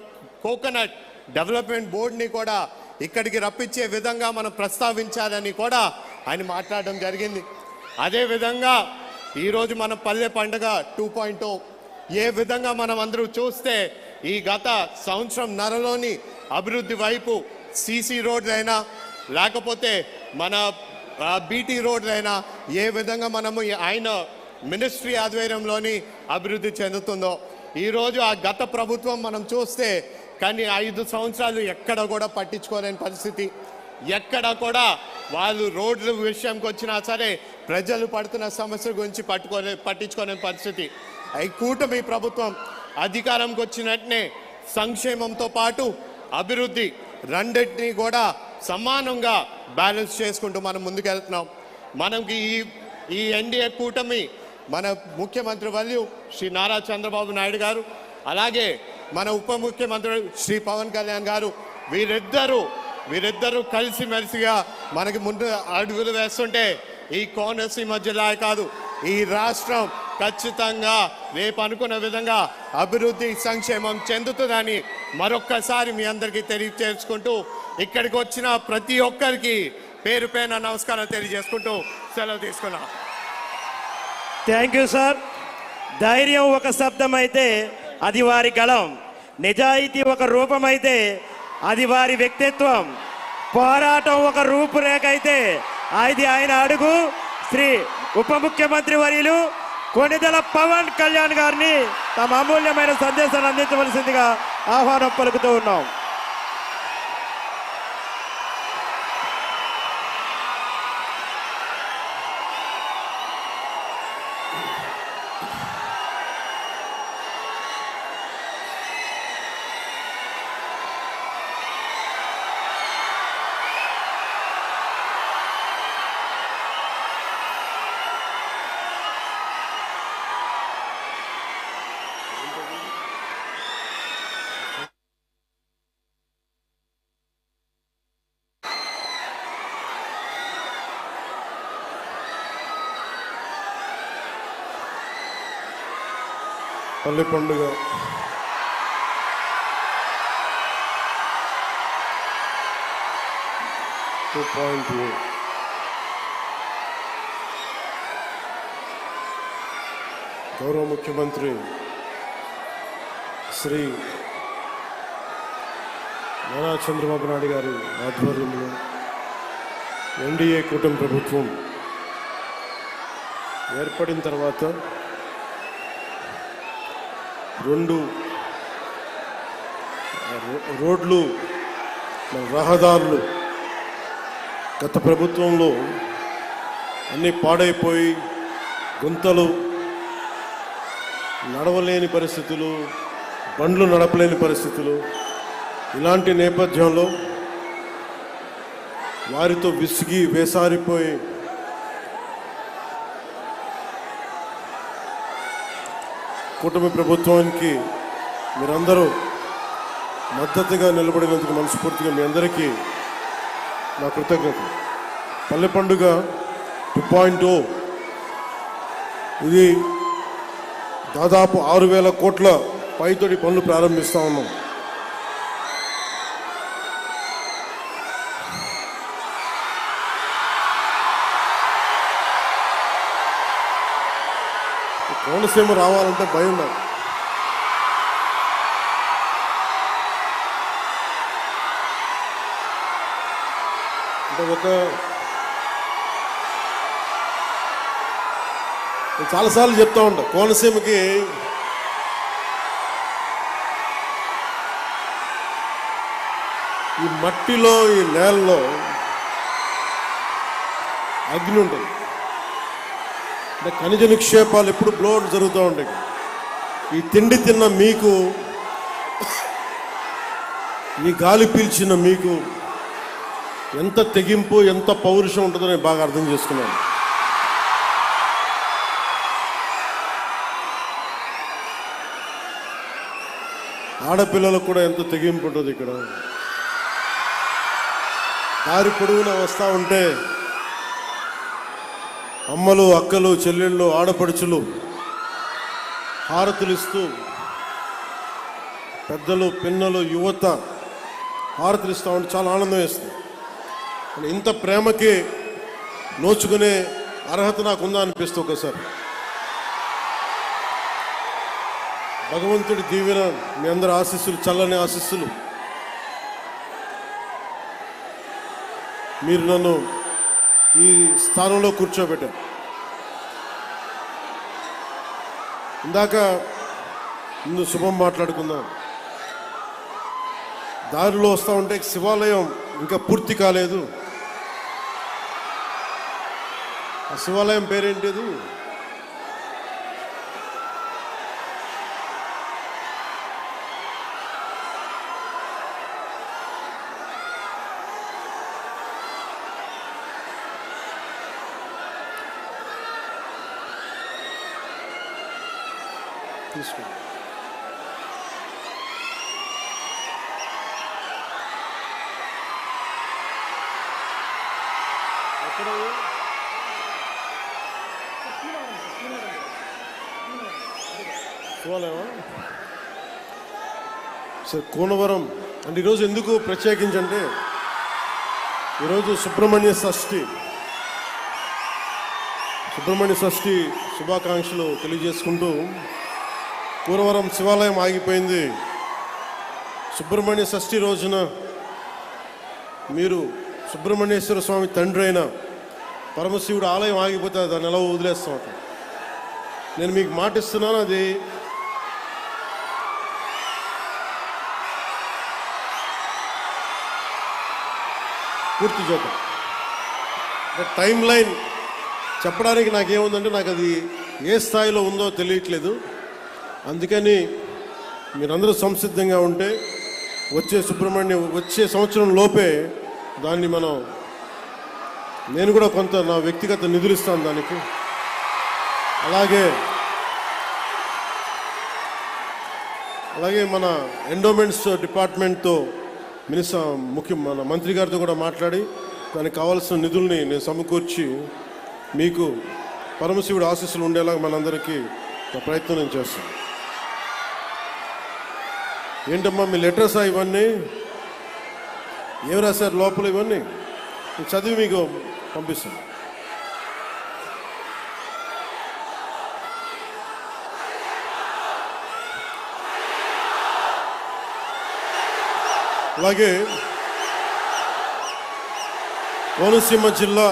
కోకోనట్ డెవలప్మెంట్ బోర్డుని కూడా ఇక్కడికి రప్పించే విధంగా మనం ప్రస్తావించాలని కూడా ఆయన మాట్లాడడం జరిగింది. అదేవిధంగా ఈరోజు మన పల్లె పండుగ 2.0 ఏ విధంగా మనం అందరూ చూస్తే ఈ గత సంవత్సరం నరలోని అభివృద్ధి వైపు సీసీ రోడ్లైనా లేకపోతే మన బీటీ రోడ్లైనా ఏ విధంగా మనము ఆయన మినిస్ట్రీ ఆధ్వర్యంలోని అభివృద్ధి చెందుతుందో ఈరోజు ఆ గత ప్రభుత్వం మనం చూస్తే కానీ 5 సంవత్సరాలు ఎక్కడ కూడా పట్టించుకోలేని పరిస్థితి. ఎక్కడ కూడా వాళ్ళు రోడ్ల విషయంకి వచ్చినా సరే ప్రజలు పడుతున్న సమస్యల గురించి పట్టించుకోలేని పరిస్థితి. ఈ కూటమి ప్రభుత్వం అధికారంకి వచ్చినట్నే సంక్షేమంతో పాటు అభివృద్ధి రెండింటినీ కూడా సమానంగా బ్యాలెన్స్ చేసుకుంటూ మనం ముందుకెళ్తున్నాం. మనకి ఈ ఎన్డీఏ కూటమి మన ముఖ్యమంత్రి వర్యులు శ్రీ నారా చంద్రబాబు నాయుడు గారు, అలాగే మన ఉప ముఖ్యమంత్రి శ్రీ పవన్ కళ్యాణ్ గారు వీరిద్దరూ కలిసిమెలిసిగా మనకి ముందు అడుగులు వేస్తుంటే ఈ కోనసీమ జిల్లా కాదు, ఈ రాష్ట్రం ఖచ్చితంగా రేపు అనుకున్న విధంగా అభివృద్ధి సంక్షేమం చెందుతుందని మరొక్కసారి మీ అందరికీ తెలియజేసుకుంటూ ఇక్కడికి వచ్చిన ప్రతి ఒక్కరికి పేరు పేరున నమస్కారం తెలియజేసుకుంటూ సెలవు తీసుకున్నాం. Thank you sir. ధైర్యం ఒక శబ్దం అయితే అది వారి గళం, నిజాయితీ ఒక రూపం అయితే అది వారి వ్యక్తిత్వం, పోరాటం ఒక రూపురేఖ అయితే అది ఆయన అడుగు. శ్రీ ఉప ముఖ్యమంత్రి వర్యులు కొణిదెల పవన్ కళ్యాణ్ గారిని తమ అమూల్యమైన సందేశాన్ని అందించవలసిందిగా ఆహ్వానం పలుకుతూ ఉన్నాం. పల్లె పండుగ గౌరవ ముఖ్యమంత్రి శ్రీ నారా చంద్రబాబు నాయుడు గారి ఆధ్వర్యంలో ఎన్డీఏ కూటమి ప్రభుత్వం ఏర్పడిన తర్వాత 2 రోడ్లు రహదారులు గత ప్రభుత్వంలో అన్నీ పాడైపోయి గుంతలు, నడవలేని పరిస్థితులు, బండ్లు నడపలేని పరిస్థితులు, ఇలాంటి నేపథ్యంలో వారితో విసిగి వేసారిపోయి కూటమి ప్రభుత్వానికి మీరందరూ మద్దతుగా నిలబడినందుకు మనస్ఫూర్తిగా మీ అందరికీ నా కృతజ్ఞతలు. పల్లె పండుగ 2.0 ఇది దాదాపు 6,000 కోట్ల పైతోటి పనులు ప్రారంభిస్తా ఉన్నాం. కోనసీమ రావాలంటే భయం నాకు. అంటే నేను చాలాసార్లు చెప్తా ఉంటా, కోనసీమకి ఈ మట్టిలో ఈ నేలలో అగ్ని ఉంటుంది. అంటే ఖనిజ నిక్షేపాలు ఎప్పుడు బ్లోడ్ జరుగుతూ ఉంటాయి. ఈ తిండి తిన్న మీకు, ఈ గాలి పీల్చిన మీకు ఎంత తెగింపు, ఎంత పౌరుషం ఉంటుందో నేను బాగా అర్థం చేసుకున్నాను. ఆడపిల్లలకు కూడా ఎంత తెగింపు ఉంటుంది. ఇక్కడ దారి పొడవునా వస్తూ ఉంటే అమ్మలు, అక్కలు, చెల్లెళ్ళు, ఆడపడుచులు హారతులు ఇస్తూ, పెద్దలు, పిన్నలు, యువత హారతులు ఇస్తూ ఉంటే చాలా ఆనందం వేస్తుంది. ఇంత ప్రేమకి నోచుకునే అర్హత నాకుందా అనిపిస్తుంది ఒకసారి. భగవంతుడి దీవెన, మీ అందరి ఆశీస్సులు, చల్లని ఆశీస్సులు, మీరు నన్ను ఈ స్థానంలో కూర్చోబెట్టారు. ఇందాక ముందు శుభం మాట్లాడుకుందాం. దారిలో వస్తూ ఉంటే శివాలయం ఇంకా పూర్తి కాలేదు. ఆ శివాలయం పేరేంటిది? తీసుకో. శివాలయమా? సరే, కోనవరం అంటే ఈరోజు ఎందుకు ప్రత్యేకించి అంటే, ఈరోజు సుబ్రహ్మణ్య షష్ఠి శుభాకాంక్షలు తెలియజేసుకుంటూ, కోనవరం శివాలయం ఆగిపోయింది. సుబ్రహ్మణ్య షష్ఠి రోజున మీరు సుబ్రహ్మణ్యేశ్వర స్వామి తండ్రి అయిన పరమశివుడు ఆలయం ఆగిపోతే దాన్ని ఎలా వదిలేస్తాం? నేను మీకు మాటిస్తున్నాను, అది పూర్తి చేద్దాం. టైం లైన్ చెప్పడానికి నాకేముందంటే, నాకు అది ఏ స్థాయిలో ఉందో తెలియట్లేదు. అందుకని మీరందరూ సంసిద్ధంగా ఉంటే వచ్చే సంవత్సరం లోపే దాన్ని నేను కూడా కొంత నా వ్యక్తిగత నిధులు ఇస్తాను దానికి. అలాగే మన ఎండోమెంట్స్ డిపార్ట్మెంట్తో మన మంత్రి గారితో కూడా మాట్లాడి దానికి కావాల్సిన నిధుల్ని నేను సమకూర్చి మీకు పరమశివుడు ఆశీస్సులు ఉండేలాగా మనందరికీ ప్రయత్నం నేను చేస్తాను. ఏంటమ్మా మీ లెటర్సా ఇవన్నీ? ఏం రాశారు లోపల? ఇవన్నీ చదివి మీకు పంపిస్తాను. అలాగే కోనసీమ జిల్లా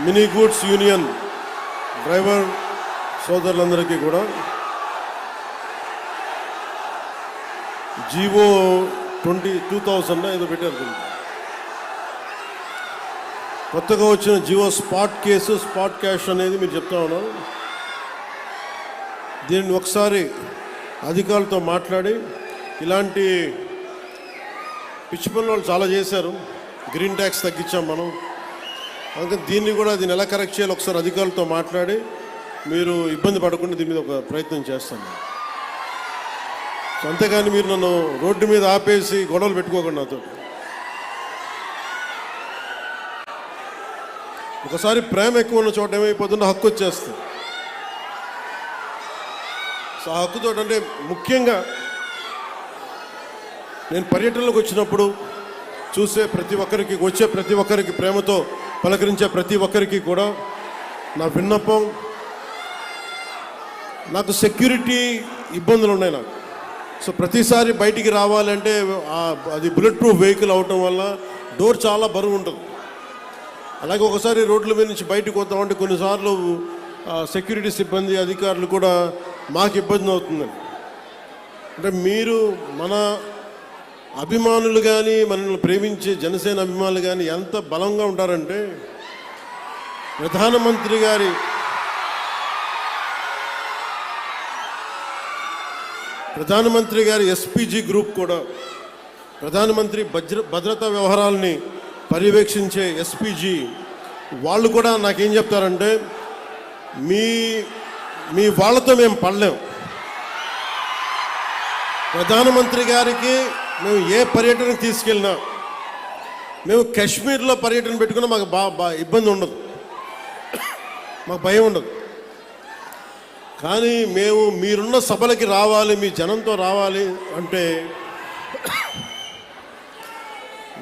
మినీ గూడ్స్ యూనియన్ డ్రైవర్ సోదరులందరికీ కూడా జీవో 2000 ఏదో పెట్టారు. కొత్తగా వచ్చిన GO spot case, spot cash అనేది మీరు చెప్తా ఉన్నారు. దీన్ని ఒకసారి అధికారులతో మాట్లాడి, ఇలాంటి పిచ్చి పనులు వాళ్ళు చాలా చేశారు. గ్రీన్ ట్యాక్స్ తగ్గించాం మనం, అందుకని దీన్ని ఎలా కరెక్ట్ చేయాలి ఒకసారి అధికారులతో మాట్లాడి, మీరు ఇబ్బంది పడకుండా దీని మీద ఒక ప్రయత్నం చేస్తాను. అంతేగాని మీరు నన్ను రోడ్డు మీద ఆపేసి గొడవలు పెట్టుకోకండి నాతో. ఒకసారి ప్రేమ ఎక్కువ ఉన్న చోట ఏమైపోతుందో హక్కు వచ్చేస్తుంది. సో ఆ హక్కుతో అంటే ముఖ్యంగా నేను పర్యటనలోకి వచ్చినప్పుడు చూసే ప్రతి ఒక్కరికి, వచ్చే ప్రతి ఒక్కరికి, ప్రేమతో పలకరించే ప్రతి ఒక్కరికి కూడా నా విన్నపం, నాకు సెక్యూరిటీ ఇబ్బందులు ఉన్నాయి నాకు. సో ప్రతిసారి బయటికి రావాలంటే అది బుల్లెట్ ప్రూఫ్ వెహికల్ అవటం వల్ల డోర్ చాలా బరువు ఉంటుంది. అలాగే ఒకసారి రోడ్ల మీద నుంచి బయటకు వద్దామంటే కొన్నిసార్లు సెక్యూరిటీ సిబ్బంది, అధికారులు కూడా మాకు ఇబ్బంది అవుతుందండి. అంటే మీరు మన అభిమానులు కానీ, మనల్ని ప్రేమించే జనసేన అభిమానులు కానీ ఎంత బలంగా ఉంటారంటే ప్రధానమంత్రి గారి ఎస్పీజీ గ్రూప్ కూడా, ప్రధానమంత్రి భద్రతా వ్యవహారాలని పర్యవేక్షించే ఎస్పీజీ వాళ్ళు కూడా నాకేం చెప్తారంటే, మీ వాళ్ళతో మేము పడలేం. ప్రధానమంత్రి గారికి మేము ఏ పర్యటనకు తీసుకెళ్ళినా, మేము కాశ్మీర్లో పర్యటన పెట్టుకున్నా మాకు ఇబ్బంది ఉండదు, మాకు భయం ఉండదు. కానీ మేము మీరున్న సభలకి రావాలి, మీ జనంతో రావాలి అంటే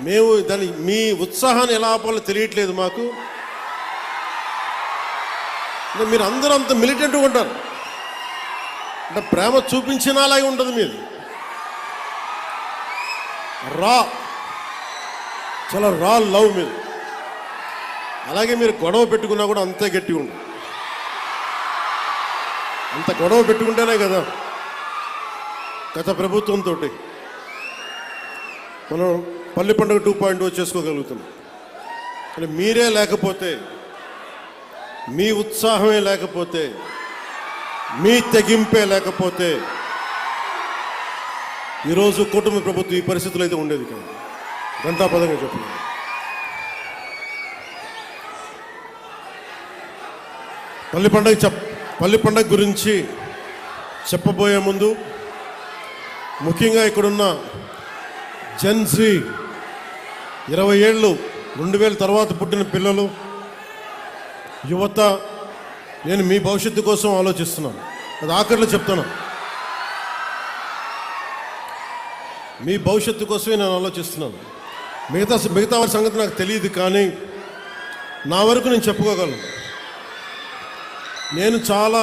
మేము మీ ఉత్సాహాన్ని ఎలా ఆపాలో తెలియట్లేదు మాకు. మీరు అందరూ అంత మిలిటెంట్గా ఉంటారు, అంటే ప్రేమ చూపించినా అలాగే ఉంటుంది మీది. చాలా రా లవ్ మీద. అలాగే మీరు గొడవ పెట్టుకున్నా కూడా అంతే గట్టిగా ఉంటుంది. అంత గొడవ పెట్టుకుంటేనే కదా గత ప్రభుత్వంతో మనం పల్లి పండుగ 2.0 చేసుకోగలుగుతున్నాం. కానీ మీరే లేకపోతే, మీ ఉత్సాహమే లేకపోతే, మీ తెగింపే లేకపోతే ఈరోజు కుటుంబ ప్రభుత్వం ఈ పరిస్థితులు అయితే ఉండేది కాదు. గంటాపదంగా చెప్పండి. పల్లి పండుగ గురించి చెప్పబోయే ముందు ముఖ్యంగా ఇక్కడున్న జెన్సీ 20 ఏళ్ళు 2000 తర్వాత పుట్టిన పిల్లలు, యువత, నేను మీ భవిష్యత్తు కోసం ఆలోచిస్తున్నాను. అది ఆఖరిలో చెప్తాను. మీ భవిష్యత్తు కోసమే నేను ఆలోచిస్తున్నాను. మిగతా వారి సంగతి నాకు తెలియదు, కానీ నా వరకు నేను చెప్పుకోగలను. నేను చాలా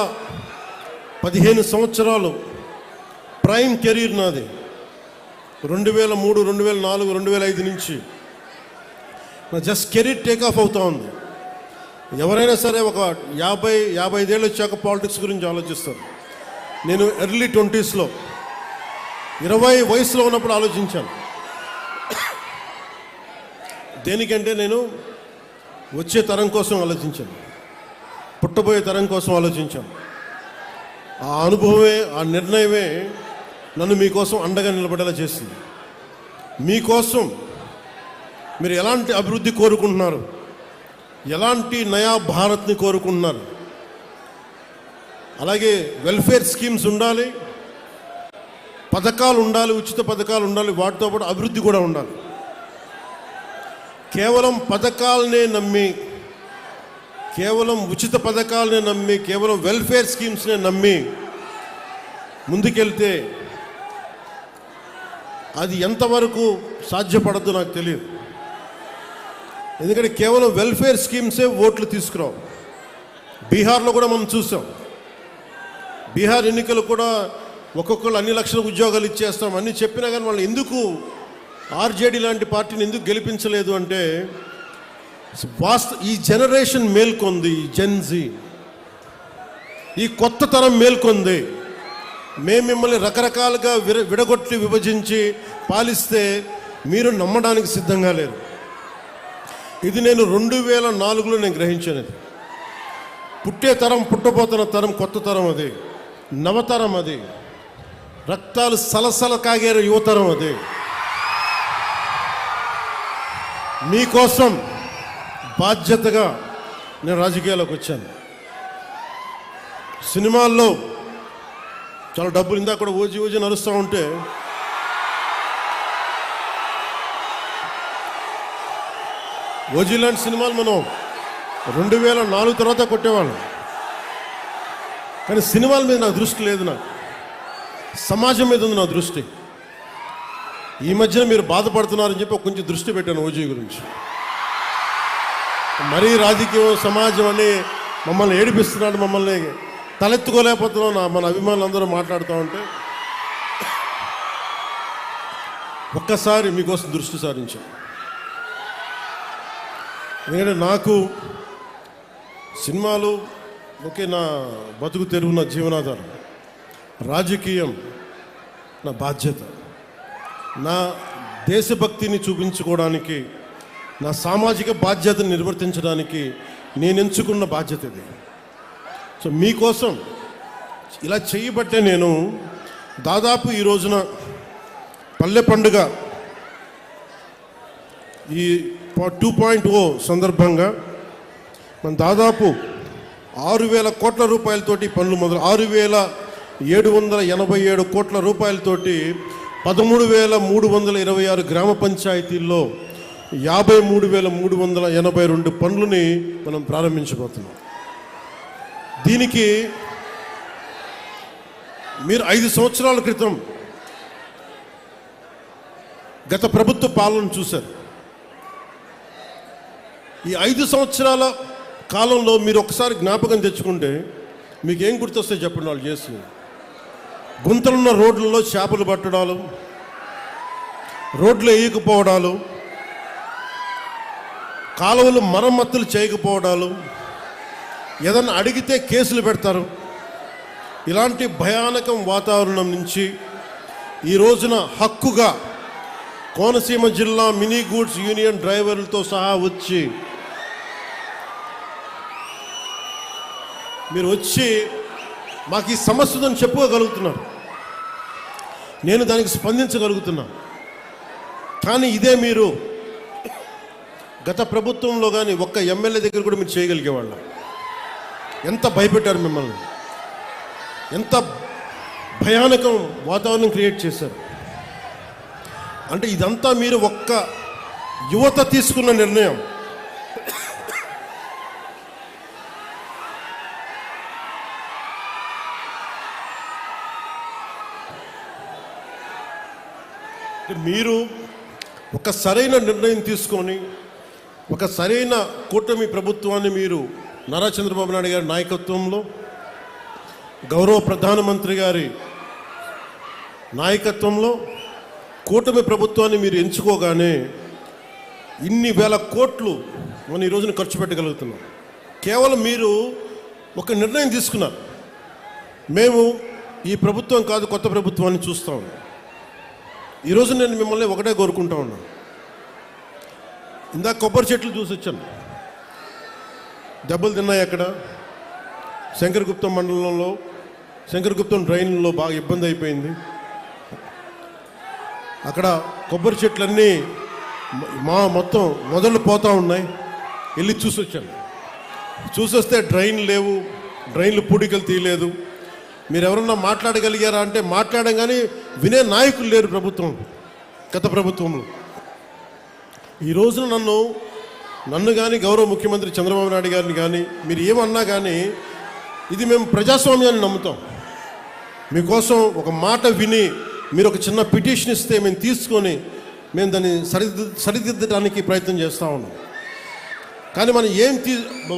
15 సంవత్సరాలు ప్రైమ్ కెరీర్ నాది. 2003, 2004, 2005 నుంచి నా జస్ట్ కెరీర్ టేక్ ఆఫ్ అవుతా ఉంది. ఎవరైనా సరే ఒక 50-55 ఏళ్ళు వచ్చాక పాలిటిక్స్ గురించి ఆలోచిస్తారు. నేను ఎర్లీ 20s, 20 వయసులో ఉన్నప్పుడు ఆలోచించాను. దేనికంటే నేను వచ్చే తరం కోసం ఆలోచించాను, పుట్టబోయే తరం కోసం ఆలోచించాను. ఆ అనుభవమే, ఆ నిర్ణయమే నన్ను మీకోసం అండగా నిలబడేలా చేసింది. మీకోసం మీరు ఎలాంటి అభివృద్ధి కోరుకుంటున్నారు, ఎలాంటి నయా భారత్ని కోరుకుంటున్నారు, అలాగే వెల్ఫేర్ స్కీమ్స్ ఉండాలి, పథకాలు ఉండాలి, ఉచిత పథకాలు ఉండాలి, వాటితో పాటు అభివృద్ధి కూడా ఉండాలి. కేవలం పథకాలనే నమ్మి, కేవలం ఉచిత పథకాలనే నమ్మి, కేవలం వెల్ఫేర్ స్కీమ్స్నే నమ్మి ముందుకెళ్తే అది ఎంతవరకు సాధ్యపడద్దు నాకు తెలియదు. ఎందుకంటే కేవలం వెల్ఫేర్ స్కీమ్సే ఓట్లు తీసుకురావు. బీహార్లో కూడా మనం చూసాం. బీహార్ ఎన్నికలు కూడా ఒక్కొక్కరు అన్ని లక్షల ఉద్యోగాలు ఇచ్చేస్తాం అన్నీ చెప్పినా కానీ వాళ్ళు ఎందుకు ఆర్జేడీ లాంటి పార్టీని ఎందుకు గెలిపించలేదు అంటే ఈ జనరేషన్ మేల్కొంది, ఈ జెన్జీ, ఈ కొత్త తరం మేల్కొంది. మేము మిమ్మల్ని రకరకాలుగా విడగొట్టి విభజించి పాలిస్తే మీరు నమ్మడానికి సిద్ధంగా లేరు. ఇది నేను 2004లో నేను గ్రహించాను. పుట్టే తరం, పుట్టబోతున్న తరం కొత్త తరం, అది నవతరం, అది రక్తాలు సలసల కాగే యువతరం. అది మీకోసం బాధ్యతగా నేను రాజకీయాల్లోకి వచ్చాను. సినిమాల్లో చాలా డబ్బులు ఇందాక కూడా ఓజీ ఓజీ నడుస్తూ ఉంటే ఓజీ లాంటి సినిమాలు మనం 2004 తర్వాత కొట్టేవాళ్ళం. కానీ సినిమాల మీద నాకు దృష్టి లేదు, నాకు సమాజం మీద ఉంది నా దృష్టి. ఈ మధ్యన మీరు బాధపడుతున్నారని చెప్పి కొంచెం దృష్టి పెట్టాను ఓజీ గురించి. మరీ రాజకీయం సమాజం అని మమ్మల్ని ఏడిపిస్తున్నాడు, మమ్మల్ని తలెత్తుకోలేకపోతున్నాం మన అభిమానులు అందరూ మాట్లాడుతూ ఉంటే ఒక్కసారి మీకోసం దృష్టి సారించాం. ఎందుకంటే నాకు సినిమాలు ఓకే, నా బతుకు తెరువు, నా జీవనాధారం. రాజకీయం నా బాధ్యత, నా దేశభక్తిని చూపించుకోవడానికి, నా సామాజిక బాధ్యతను నిర్వర్తించడానికి నేను ఎంచుకున్న బాధ్యత ఇది. సో మీకోసం ఇలా చేయబట్టే నేను దాదాపు ఈ రోజున పల్లె పండుగ ఈ 2.0 సందర్భంగా మనం దాదాపు 6,000 కోట్ల రూపాయలతోటి పనులు మొదలు 6,787 కోట్ల రూపాయలతోటి 13,326 గ్రామ పంచాయతీల్లో 53,382 పనులని మనం ప్రారంభించబోతున్నాం. దీనికి మీరు 5 సంవత్సరాల క్రితం గత ప్రభుత్వ పాలన చూశారు. ఈ 5 సంవత్సరాల కాలంలో మీరు ఒకసారి జ్ఞాపకం తెచ్చుకుంటే మీకు ఏం గుర్తొస్తే చెప్పండి. వాళ్ళు చేస్తున్నారు గుంతలున్న రోడ్లలో చేపలు పట్టడాలు, రోడ్లు వేయకపోవడాలు, కాలువలు మరమ్మతులు చేయకపోవడాలు, ఏదన్నా అడిగితే కేసులు పెడతారు. ఇలాంటి భయానకం వాతావరణం నుంచి ఈ రోజున హక్కుగా కోనసీమ జిల్లా మినీ గూడ్స్ యూనియన్ డ్రైవర్లతో సహా వచ్చి మీరు వచ్చి మాకు ఈ సమస్య ఉందని చెప్పుకోగలుగుతున్నారు. నేను దానికి స్పందించగలుగుతున్నా. కానీ ఇదే మీరు గత ప్రభుత్వంలో కానీ ఒక్క ఎమ్మెల్యే దగ్గర కూడా మీరు చేయగలిగేవాళ్ళం. ఎంత భయపెట్టారు మిమ్మల్ని, ఎంత భయానకం వాతావరణం క్రియేట్ చేశారు. అంటే ఇదంతా మీరు ఒక్క యువత తీసుకున్న నిర్ణయం. మీరు ఒక సరైన నిర్ణయం తీసుకొని ఒక సరైన కూటమి ప్రభుత్వాన్ని మీరు నారా చంద్రబాబు నాయుడు గారి నాయకత్వంలో, గౌరవ ప్రధానమంత్రి గారి నాయకత్వంలో కూటమి ప్రభుత్వాన్ని మీరు ఎంచుకోగానే ఇన్ని వేల కోట్లు మనం ఈ రోజున ఖర్చు పెట్టగలుగుతున్నాం. కేవలం మీరు ఒక నిర్ణయం తీసుకున్నారు. మేము ఈ ప్రభుత్వం కాదు కొత్త ప్రభుత్వాన్ని చూస్తూ ఉన్నాం. ఈరోజు నేను మిమ్మల్ని ఒకటే కోరుకుంటా ఉన్నాను. ఇందాక కొబ్బరి చెట్లు చూసి వచ్చాను, దెబ్బలు తిన్నాయి. అక్కడ శంకరగుప్తం మండలంలో శంకరగుప్తం డ్రైన్లో బాగా ఇబ్బంది అయిపోయింది. అక్కడ కొబ్బరి చెట్లన్నీ మొత్తం మొదలు పోతూ ఉన్నాయి. వెళ్ళి చూసి వచ్చాను. చూసొస్తే డ్రైన్ లేవు, డ్రైన్లు పూడికలు తీయలేదు. మీరు ఎవరన్నా మాట్లాడగలిగారా అంటే మాట్లాడడం, కానీ వినే నాయకులు లేరు ప్రభుత్వం, గత ప్రభుత్వంలో. ఈ రోజున నన్ను కానీ గౌరవ ముఖ్యమంత్రి చంద్రబాబు నాయుడు గారిని కానీ మీరు ఏమన్నా కానీ ఇది మేము ప్రజాస్వామ్యాన్ని నమ్ముతాం. మీకోసం ఒక మాట విని మీరు ఒక చిన్న పిటిషన్ ఇస్తే మేము తీసుకొని మేము దాన్ని సరిదిద్దడానికి ప్రయత్నం చేస్తూ ఉన్నాం. కానీ మనం ఏం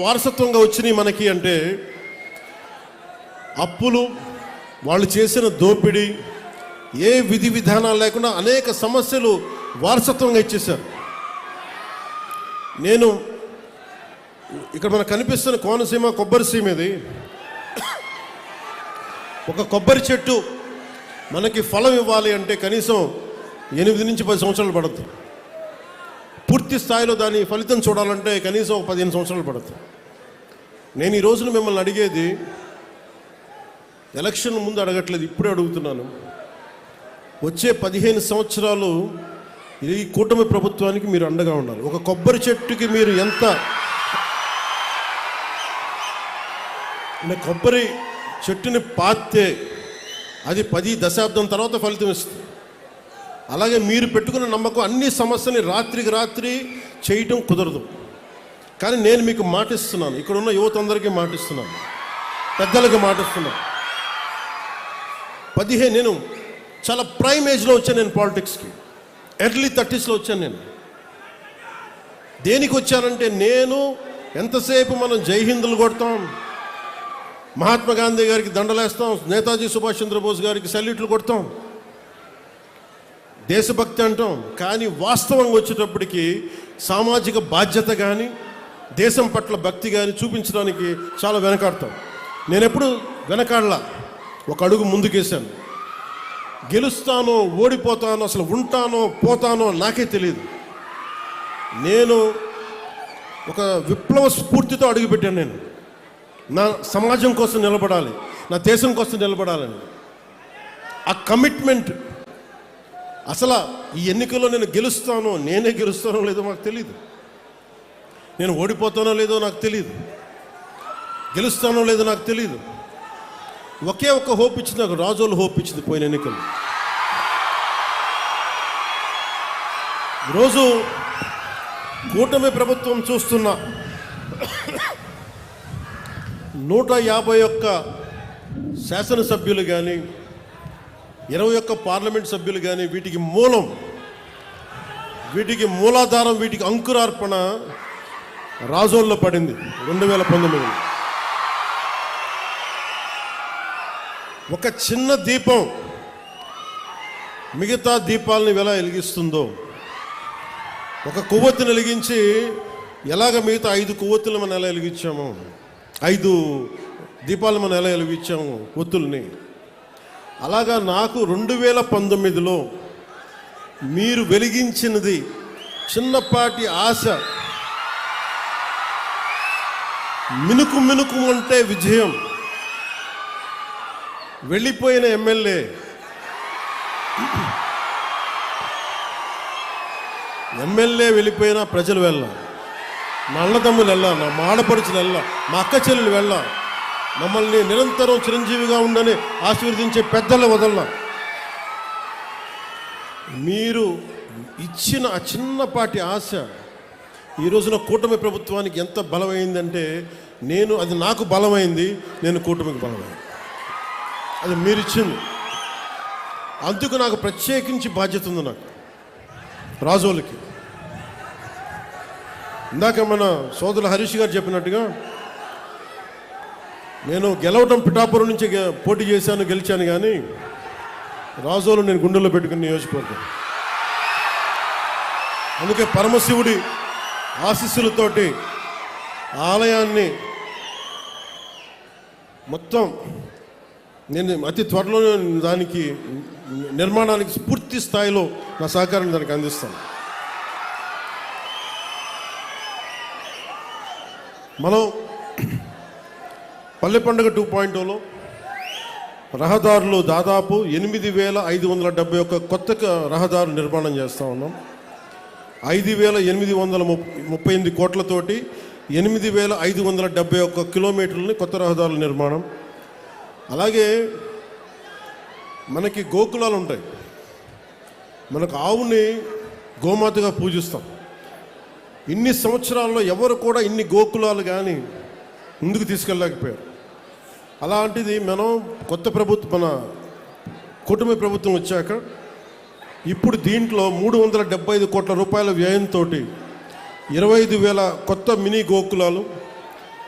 వారసత్వంగా వచ్చినాయి మనకి అంటే అప్పులు, వాళ్ళు చేసిన దోపిడీ, ఏ విధి విధానాలు లేకుండా అనేక సమస్యలు వారసత్వంగా ఇచ్చేశారు. నేను ఇక్కడ మనకు కనిపిస్తున్న కోనసీమ కొబ్బరి సీమ ఇది. ఒక కొబ్బరి చెట్టు మనకి ఫలం ఇవ్వాలి అంటే కనీసం 8 నుంచి 10 సంవత్సరాలు పడుతుంది. పూర్తి స్థాయిలో దాని ఫలితం చూడాలంటే కనీసం 15 సంవత్సరాలు పడుతుంది. నేను ఈ రోజున మిమ్మల్ని అడిగేది ఎలక్షన్ ముందు అడగట్లేదు, ఇప్పుడే అడుగుతున్నాను. వచ్చే 15 సంవత్సరాలు ఈ కూటమి ప్రభుత్వానికి మీరు అండగా ఉండాలి. ఒక కొబ్బరి చెట్టుకి మీరు ఎంత కొబ్బరి చెట్టుని పాతే అది 10 దశాబ్దం తర్వాత ఫలితం ఇస్తుంది. అలాగే మీరు పెట్టుకున్న నమ్మకం అన్ని సమస్యని రాత్రికి రాత్రి చేయటం కుదరదు. కానీ నేను మీకు మాటిస్తున్నాను, ఇక్కడ ఉన్న యువత అందరికీ మాటిస్తున్నాను, పెద్దలకు మాటిస్తున్నాను. నేను చాలా ప్రైమ్ ఏజ్లో వచ్చాను. నేను పాలిటిక్స్కి ఎర్లీ 30sలో వచ్చాను. నేను దేనికి వచ్చానంటే, నేను ఎంతసేపు మనం జై హిందులు కొడతాం, మహాత్మా గాంధీ గారికి దండలేస్తాం, నేతాజీ సుభాష్ చంద్రబోస్ గారికి సల్యూట్లు కొడతాం, దేశభక్తి అంటాం. కానీ వాస్తవంగా వచ్చేటప్పటికి సామాజిక బాధ్యత కానీ దేశం పట్ల భక్తి కానీ చూపించడానికి చాలా వెనకాడతాం. నేను ఎప్పుడు వెనకాడలా, ఒక అడుగు ముందుకేశాను. గెలుస్తానో ఓడిపోతానో, అసలు ఉంటానో పోతానో నాకే తెలియదు. నేను ఒక విప్లవ స్ఫూర్తితో అడుగుపెట్టాను. నేను నా సమాజం కోసం నిలబడాలి, నా దేశం కోసం నిలబడాలని ఆ కమిట్మెంట్. అసలు ఈ ఎన్నికల్లో నేను నేనే గెలుస్తానో లేదో నాకు తెలియదు, నేను ఓడిపోతానో లేదో నాకు తెలియదు, గెలుస్తానో లేదో నాకు తెలియదు. ఒకే ఒక్క హోప్ ఇచ్చింది నాకు, రాజోలు హోప్ ఇచ్చింది పోయిన ఎన్నికలు. ఈరోజు కూటమి ప్రభుత్వం చూస్తున్న 151 శాసనసభ్యులు కానీ 21 పార్లమెంట్ సభ్యులు కానీ వీటికి మూలాధారం, వీటికి అంకురార్పణ రాజోల్లో పడింది 2019. ఒక చిన్న దీపం మిగతా దీపాలని ఎలా వెలిగిస్తుందో, ఒక కొవ్వొత్తిని వెలిగించి ఎలాగ మిగతా 5 కొవ్వొత్తులు మనం ఎలా వెలిగించాము, 5 దీపాలు మనం ఎలా వెలిగించాము ఒత్తుల్ని, అలాగా నాకు 2019లో మీరు వెలిగించినది చిన్నపాటి ఆశ, మినుకు మినుకు అంటే విజయం. వెళ్ళిపోయిన ఎమ్మెల్యే వెళ్ళిపోయినా ప్రజలు వెళ్ళా, మా అన్నదమ్ములు వెళ్ళా, నా ఆడపడుచులు వెళ్ళా, మా అక్క చెల్లెలు వెళ్ళా, మమ్మల్ని నిరంతరం చిరంజీవిగా ఉండని ఆశీర్వదించే పెద్దలు వదల్లా. మీరు ఇచ్చిన ఆ చిన్నపాటి ఆశ ఈ రోజున కూటమి ప్రభుత్వానికి ఎంత బలమైందంటే, అది నాకు బలమైంది, నేను కూటమికి బలమైంది. అది మీరు ఇచ్చింది. అందుకు నాకు ప్రత్యేకించి బాధ్యత ఉంది. నాకు రాజోలకి ఇందాక మన సోదరులు హరీష్ గారు చెప్పినట్టుగా, నేను గెలవటం పిఠాపురం నుంచి పోటీ చేశాను, గెలిచాను. కానీ రాజోలు నేను గుండెల్లో పెట్టుకుని నియోజకవర్గం. అందుకే పరమశివుడి ఆశీస్సులతోటి ఆలయాన్ని మొత్తం నేను అతి త్వరలోనే దానికి నిర్మాణానికి పూర్తి స్థాయిలో నా సహకారాన్ని దానికి అందిస్తాను. మనం పల్లె పండుగ 2.0లో రహదారులు దాదాపు 8,571 కొత్త రహదారులు నిర్మాణం చేస్తూ ఉన్నాం. 5,838 కోట్లతోటి 8,571 కిలోమీటర్లని కొత్త రహదారుల నిర్మాణం. అలాగే మనకి గోకులాలు ఉంటాయి. మనకు ఆవుని గోమాతగా పూజిస్తాం. ఇన్ని సంవత్సరాల్లో ఎవరు కూడా ఇన్ని గోకులాలు కానీ ముందుకు తీసుకెళ్ళలేకపోయారు. అలాంటిది మనం మన కూటమి ప్రభుత్వం వచ్చాక ఇప్పుడు దీంట్లో 375 కోట్ల రూపాయల వ్యయంతో 25,000 కొత్త మినీ గోకులాలు,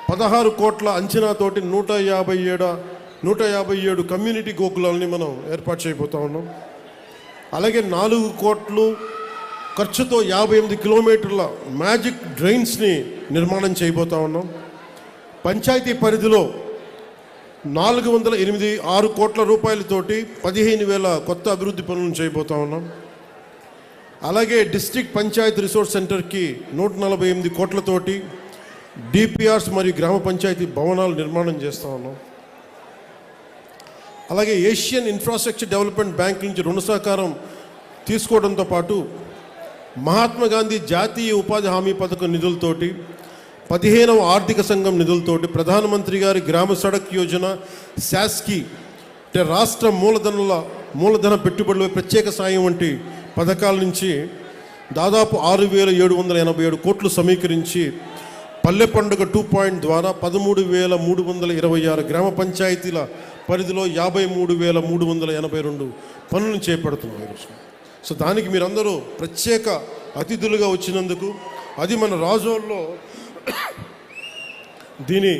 16 కోట్ల అంచనాతోటి 157 కమ్యూనిటీ గోకులాలని మనం ఏర్పాటు చేయబోతా ఉన్నాం. అలాగే 4 కోట్లు ఖర్చుతో 58 కిలోమీటర్ల మ్యాజిక్ డ్రైన్స్ని నిర్మాణం చేయబోతా ఉన్నాం. పంచాయతీ పరిధిలో 486 కోట్ల రూపాయలతోటి 15,000 కొత్త అభివృద్ధి పనులను చేయబోతా ఉన్నాం. అలాగే డిస్ట్రిక్ట్ పంచాయతీ రిసోర్స్ సెంటర్కి 148 కోట్లతోటి డిపిఆర్స్ మరియు గ్రామ పంచాయతీ భవనాలు నిర్మాణం చేస్తూ ఉన్నాం. అలాగే ఏషియన్ ఇన్ఫ్రాస్ట్రక్చర్ డెవలప్మెంట్ బ్యాంక్ నుంచి రుణ సహకారం తీసుకోవడంతో పాటు మహాత్మా గాంధీ జాతీయ ఉపాధి హామీ పథకం నిధులతోటి 15వ ఆర్థిక సంఘం నిధులతోటి ప్రధానమంత్రి గారి గ్రామ సడక్ యోజన శాస్కి అంటే రాష్ట్ర మూలధన పెట్టుబడుల ప్రత్యేక సాయం వంటి పథకాల నుంచి దాదాపు 6,787 కోట్లు సమీకరించి పల్లె పండుగ 2 ద్వారా 13,326 గ్రామ పంచాయతీల పరిధిలో 53,382 పనులను చేపడుతున్నాం ఈరోజు. సో దానికి మీరందరూ ప్రత్యేక అతిథులుగా వచ్చినందుకు, అది మన రాజోల్లో దీని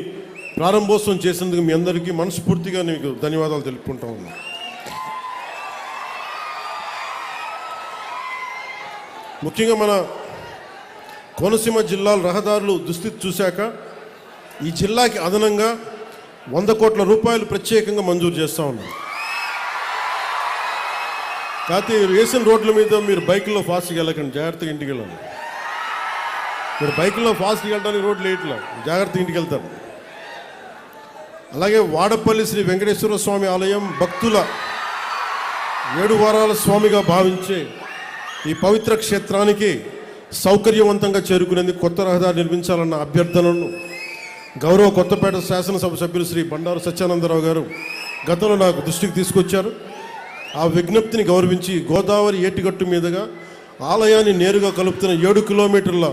ప్రారంభోత్సవం చేసినందుకు మీ అందరికీ మనస్ఫూర్తిగా మీకు ధన్యవాదాలు తెలుపుకుంటా ఉన్నాను. ముఖ్యంగా మన కోనసీమ జిల్లాల రహదారులు దుస్థితి చూశాక ఈ జిల్లాకి అదనంగా 100 కోట్ల రూపాయలు ప్రత్యేకంగా మంజూరు చేస్తూ ఉన్నాం. కాకపోతే వేసిన రోడ్ల మీద మీరు బైకుల్లో ఫాస్ట్గా వెళ్ళకండి, జాగ్రత్తగా ఇంటికి వెళ్ళాలి. మీరు బైకుల్లో ఫాస్ట్గా వెళ్ళడానికి రోడ్లు వేయట్లా, జాగ్రత్తగా ఇంటికి వెళ్తారు. అలాగే వాడపల్లి శ్రీ వెంకటేశ్వర స్వామి ఆలయం భక్తుల 7 వారాల స్వామిగా భావించే ఈ పవిత్ర క్షేత్రానికి సౌకర్యవంతంగా చేరుకునేందుకు కొత్త రహదారి నిర్మించాలన్న అభ్యర్థనను గౌరవ కొత్తపేట శాసనసభ సభ్యులు శ్రీ బండారు సత్యానందరావు గారు గతంలో నాకు దృష్టికి తీసుకొచ్చారు. ఆ విజ్ఞప్తిని గౌరవించి గోదావరి ఏటిగట్టు మీదుగా ఆలయాన్ని నేరుగా కలుపుతున్న 7 కిలోమీటర్ల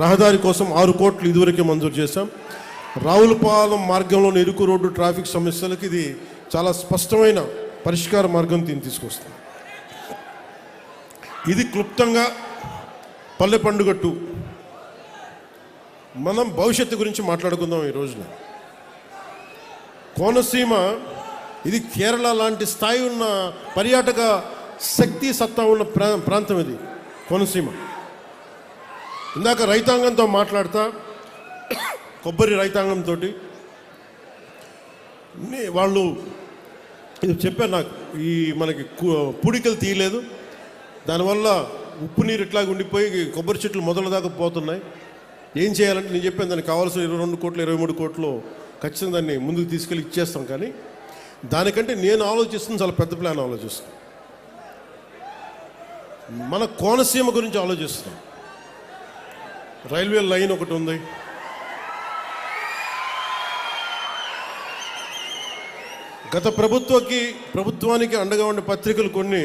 రహదారి కోసం 6 కోట్లు ఇదివరకే మంజూరు చేశాం. రావులపాలెం మార్గంలోని ఇరుకు రోడ్డు ట్రాఫిక్ సమస్యలకు ఇది చాలా స్పష్టమైన పరిష్కార మార్గం తీసుకొస్తుంది. ఇది క్లుప్తంగా పల్లె పండుగ 2. మనం భవిష్యత్తు గురించి మాట్లాడుకుందాం ఈ రోజున. కోనసీమ ఇది కేరళ లాంటి స్థాయి ఉన్న పర్యాటక శక్తి సత్తా ఉన్న ప్రాంతం ఇది కోనసీమ. ఇందాక రైతాంగంతో మాట్లాడతా, కొబ్బరి రైతాంగంతో వాళ్ళు ఇది చెప్పారు నాకు, ఈ మనకి పూడికలు తీయలేదు, దానివల్ల ఉప్పు నీరు ఇట్లాగ ఉండిపోయి కొబ్బరి చెట్లు మొదల దాకా పోతున్నాయి. ఏం చేయాలంటే నేను చెప్పాను, దానికి కావాల్సిన 22 కోట్లు 23 కోట్లు ఖచ్చితంగా దాన్ని ముందుకు తీసుకెళ్ళి ఇచ్చేస్తాం. కానీ దానికంటే నేను ఆలోచిస్తుంది చాలా పెద్ద ప్లాన్ ఆలోచిస్తాను. మన కోనసీమ గురించి ఆలోచిస్తున్నాం. రైల్వే లైన్ ఒకటి ఉంది, గత ప్రభుత్వానికి అండగా ఉండే పత్రికలు కొన్ని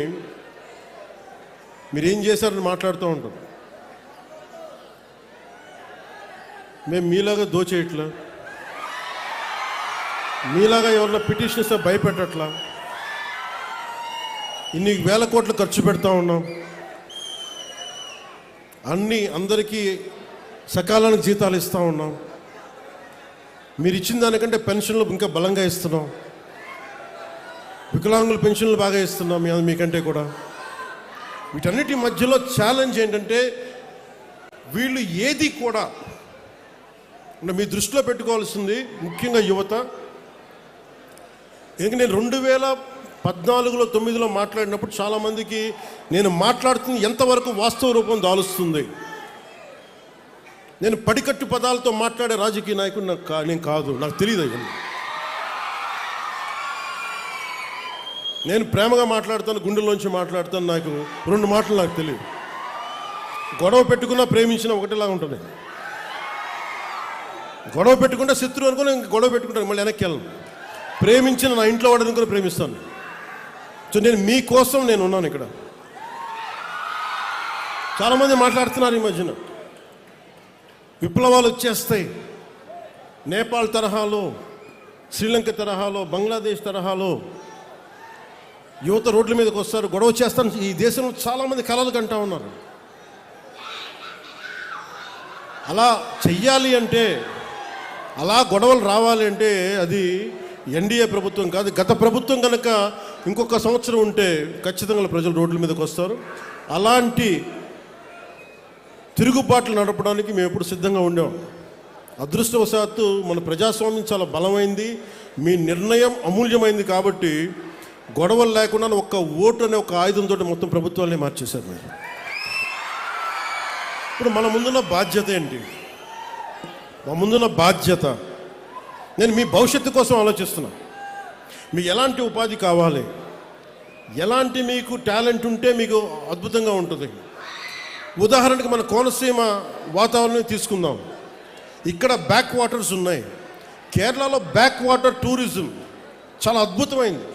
మీరేం చేశారని మాట్లాడుతూ ఉంటారు. మేము మీలాగా దోచేయట్లా, మీలాగా ఎవరన్నా పిటిషన్ ఇస్తే భయపెట్టట్లా, ఇన్ని వేల కోట్లు ఖర్చు పెడతా ఉన్నాం, అందరికీ సకాలానికి జీతాలు ఇస్తూ ఉన్నాం, మీరు ఇచ్చిన దానికంటే పెన్షన్లు ఇంకా బలంగా ఇస్తున్నాం, వికలాంగుల పెన్షన్లు బాగా ఇస్తున్నాం మీకంటే కూడా. వీటన్నిటి మధ్యలో ఛాలెంజ్ ఏంటంటే వీళ్ళు ఏది కూడా అంటే మీ దృష్టిలో పెట్టుకోవాల్సింది ముఖ్యంగా యువత. ఎందుకంటే నేను 2014లో 9లో మాట్లాడినప్పుడు చాలామందికి నేను మాట్లాడుతుంది ఎంతవరకు వాస్తవ రూపం దాలుస్తుంది, నేను పడికట్టు పదాలతో మాట్లాడే రాజకీయ నాయకుడు నేను కాదు, నాకు తెలియదు అవన్నీ. నేను ప్రేమగా మాట్లాడతాను, గుండెల్లోంచి మాట్లాడతాను, నాకు 2 మాటలు నాకు తెలియదు. గొడవ పెట్టుకున్నా ప్రేమించిన ఒకటిలాగా ఉంటుంది, గొడవ పెట్టుకుంటే శత్రువు అనుకుని గొడవ పెట్టుకుంటాను, మళ్ళీ వెనక్కి వెళ్ళను. ప్రేమించిన నా ఇంట్లో వాడిని కూడా ప్రేమిస్తాను. సో నేను మీకోసం నేను ఉన్నాను ఇక్కడ. చాలామంది మాట్లాడుతున్నారు ఈ మధ్యన విప్లవాలు వచ్చేస్తాయి, నేపాల్ తరహాలో, శ్రీలంక తరహాలో, బంగ్లాదేశ్ తరహాలో యువత రోడ్ల మీదకి వస్తారు, గొడవ చేస్తాను. ఈ దేశంలో చాలామంది కలలు కంటా ఉన్నారు. అలా చెయ్యాలి అంటే, అలా గొడవలు రావాలి అంటే అది ఎన్డీఏ ప్రభుత్వం కాదు, గత ప్రభుత్వం కనుక ఇంకొక సంవత్సరం ఉంటే ఖచ్చితంగా ప్రజలు రోడ్ల మీదకి వస్తారు. అలాంటి తిరుగుబాట్లు నడపడానికి మేము ఎప్పుడు సిద్ధంగా ఉండాం. అదృష్టవశాత్తు మన ప్రజాస్వామ్యం చాలా బలమైంది, మీ నిర్ణయం అమూల్యమైంది. కాబట్టి గొడవలు లేకుండా ఒక్క ఓటు అనే ఒక ఆయుధంతో మొత్తం ప్రభుత్వాన్ని మార్చేశారు మీరు. ఇప్పుడు మన ముందున్న బాధ్యత ఏంటి? మా ముందున్న బాధ్యత, నేను మీ భవిష్యత్తు కోసం ఆలోచిస్తున్నా. మీకు ఎలాంటి ఉపాధి కావాలి, ఎలాంటి మీకు టాలెంట్ ఉంటే మీకు అద్భుతంగా ఉంటుంది. ఉదాహరణకి మన కోనసీమ వాతావరణం తీసుకుందాం. ఇక్కడ బ్యాక్ వాటర్స్ ఉన్నాయి. కేరళలో బ్యాక్ వాటర్ టూరిజం చాలా అద్భుతమైంది.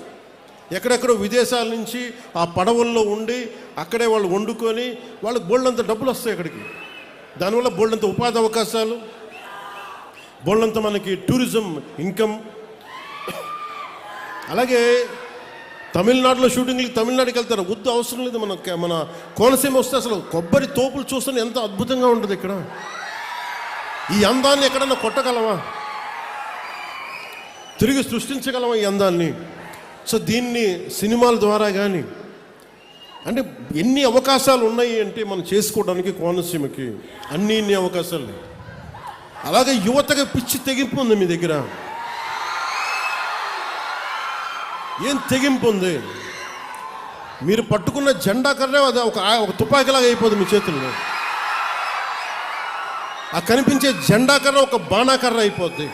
ఎక్కడెక్కడో విదేశాల నుంచి ఆ పడవల్లో ఉండి అక్కడే వాళ్ళు వండుకొని వాళ్ళకి బోల్డంత డబ్బులు వస్తాయి అక్కడికి. దానివల్ల బోల్డంత ఉపాధి అవకాశాలు, బోల్డంత మనకి టూరిజం ఇన్కమ్. అలాగే తమిళనాడులో షూటింగ్లకి తమిళనాడుకి వెళ్తారు, వద్దు అవసరం లేదు. మన కోనసీమ వస్తే అసలు కొబ్బరి తోపులు చూస్తే ఎంత అద్భుతంగా ఉంటుంది ఇక్కడ. ఈ అందాన్ని ఎక్కడన్నా కొట్టగలవా? తిరిగి సృష్టించగలమా ఈ అందాన్ని? సో దీన్ని సినిమాల ద్వారా కానీ అంటే ఎన్ని అవకాశాలు ఉన్నాయి అంటే మనం చేసుకోవడానికి కోనసీమకి ఇన్ని అవకాశాలు. అలాగే యువతగా పిచ్చి తెగింపు ఉంది మీ దగ్గర. ఏం తెగింపు ఉంది? మీరు పట్టుకున్న జెండా కర్ర అది ఒక తుపాకీలాగా అయిపోతుంది మీ చేతుల్లో. ఆ కనిపించే జెండా కర్ర ఒక బాణాకర్ర అయిపోద్ది.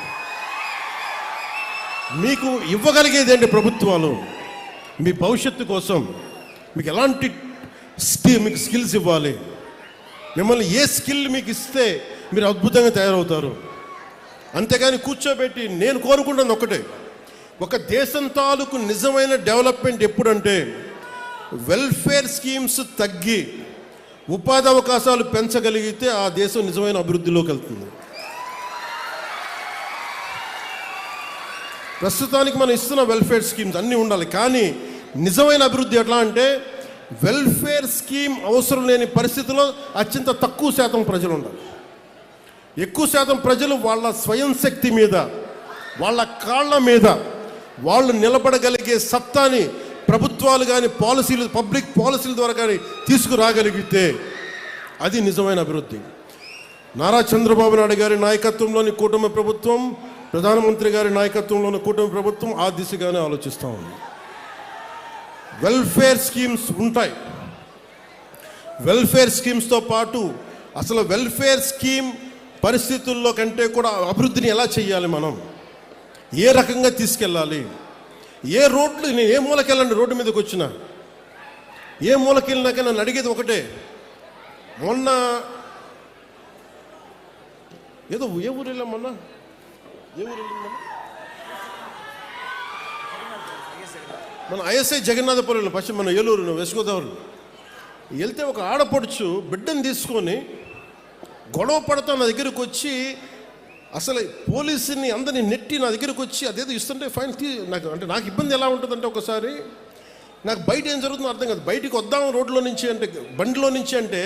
మీకు ఇవ్వగలిగేది ఏంటి ప్రభుత్వాలు? మీ భవిష్యత్తు కోసం మీకు ఎలాంటి మీకు స్కిల్స్ ఇవ్వాలి? మిమ్మల్ని ఏ స్కిల్ మీకు ఇస్తే మీరు అద్భుతంగా తయారవుతారు. అంతేగాని కూర్చోబెట్టి నేను కోరుకుంటున్నది ఒకటే, ఒక దేశం తాలూకు నిజమైన డెవలప్మెంట్ ఎప్పుడంటే వెల్ఫేర్ స్కీమ్స్ తగ్గి ఉపాధి అవకాశాలు పెంచగలిగితే ఆ దేశం నిజమైన అభివృద్ధిలోకి వెళ్తుంది. ప్రస్తుతానికి మనం ఇస్తున్న వెల్ఫేర్ స్కీమ్స్ అన్నీ ఉండాలి, కానీ నిజమైన అభివృద్ధి ఎట్లా అంటే వెల్ఫేర్ స్కీమ్ అవసరం లేని పరిస్థితిలో అత్యంత తక్కువ శాతం ప్రజలు ఉండాలి. ఎక్కువ శాతం ప్రజలు వాళ్ళ స్వయం శక్తి మీద, వాళ్ళ కాళ్ళ మీద వాళ్ళు నిలబడగలిగే సత్తాని ప్రభుత్వాలు కానీ పాలసీలు, పబ్లిక్ పాలసీల ద్వారా కానీ తీసుకురాగలిగితే అది నిజమైన అభివృద్ధి. నారా చంద్రబాబు నాయుడు గారి నాయకత్వంలోని కూటమి ప్రభుత్వం, ప్రధానమంత్రి గారి నాయకత్వంలోని కూటమి ప్రభుత్వం ఆ దిశగానే ఆలోచిస్తూ ఉంది. వెల్ఫేర్ స్కీమ్స్ ఉంటాయి. వెల్ఫేర్ స్కీమ్స్తో పాటు అసలు వెల్ఫేర్ స్కీమ్ పరిస్థితుల్లో కంటే కూడా అభివృద్ధిని ఎలా చేయాలి, మనం ఏ రకంగా తీసుకెళ్ళాలి, ఏ రోడ్లు, నేను ఏ మూలకెళ్ళండి రోడ్డు మీదకి వచ్చినా, ఏ మూలకెళ్ళినాక నన్ను అడిగేది ఒకటే. మొన్న ఏదో ఏ ఊరు వెళ్ళాం, మొన్న ఏ ఊరు వెళ్ళాం, మన ఐఎస్ఐ జగన్నాథపురంలో పశ్చిమ మన ఏలూరు వెస్ట్ గోదావరి వెళ్తే ఒక ఆడపడుచు బిడ్డను తీసుకొని గొడవ పడతా నా దగ్గరకు వచ్చి అసలు పోలీసుని అందరినీ నెట్టి నా దగ్గరకు వచ్చి అదేదో ఇస్తుంటే ఫైన్ నాకు అంటే నాకు ఇబ్బంది ఎలా ఉంటుందంటే ఒకసారి నాకు బయట ఏం జరుగుతుందో అర్థం కాదు. బయటికి వద్దాం రోడ్లో నుంచి అంటే బండిలో నుంచి అంటే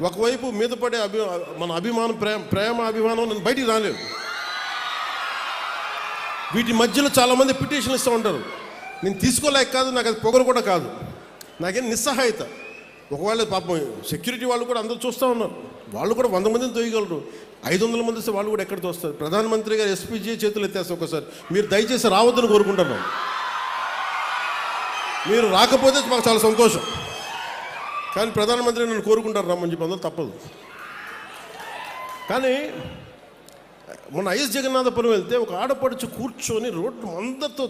ఒకవైపు మీద పడే మన అభిమానం ప్రేమ అభిమానం నేను బయటికి రాలేదు. వీటి మధ్యలో చాలామంది పిటిషన్ ఇస్తూ ఉంటారు. నేను తీసుకోలేక కాదు, నాకు అది పొగరు కూడా కాదు, నాకేం నిస్సహాయత. ఒకవేళ పాపం సెక్యూరిటీ వాళ్ళు కూడా అందరూ చూస్తూ ఉన్నారు, వాళ్ళు కూడా 100 మందిని తోయగలరు, 500 మంది వస్తే వాళ్ళు కూడా ఎక్కడ తోస్తారు. ప్రధానమంత్రి గారు ఎస్పీజీ చేతులు ఎత్తేస్తారు. ఒకసారి మీరు దయచేసి రావద్దని కోరుకుంటున్నాం. మీరు రాకపోతే మాకు చాలా సంతోషం, కానీ ప్రధానమంత్రి నన్ను కోరుకుంటారు రమ్మని చెప్పి అందరూ తప్పదు. కానీ మొన్న ఐఎస్ జగన్నాథపురం వెళ్తే ఒక ఆడపడుచు కూర్చొని రోడ్డు అందరితో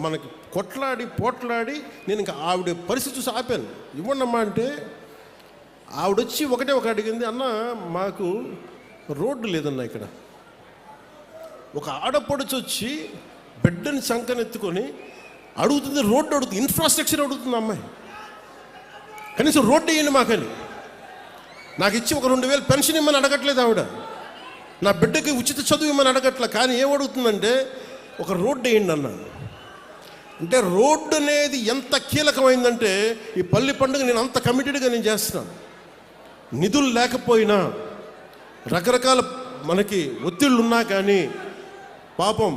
మనకి కొట్లాడి పోట్లాడి నేను ఇంకా ఆవిడ పరిస్థితి చూసి ఆపాను. ఇవ్వండమ్మా అంటే ఆవిడొచ్చి ఒకటే ఒక అడిగింది, అన్న మాకు రోడ్డు లేదన్నా ఇక్కడ. ఒక ఆడపడుచు వచ్చి బిడ్డని సంకనెత్తుకొని అడుగుతుంది, రోడ్డు అడుగుతుంది, ఇన్ఫ్రాస్ట్రక్చర్ అడుగుతుంది అమ్మాయి. కనీసం రోడ్డు వేయండి మాకని. నాకు ఇచ్చి ఒక 2000 పెన్షన్ ఇమ్మని అడగట్లేదు ఆవిడ, నా బిడ్డకి ఉచిత చదువు ఇమ్మని అడగట్లే. కానీ ఏమడుగుతుందంటే ఒక రోడ్డు వేయండి అన్నాను. అంటే రోడ్డు అనేది ఎంత కీలకమైందంటే ఈ పల్లి పండుగ నేను అంత కమిటెడ్గా నేను చేస్తున్నాను. నిధులు లేకపోయినా రకరకాల మనకి ఒత్తిళ్ళు ఉన్నా కానీ పాపం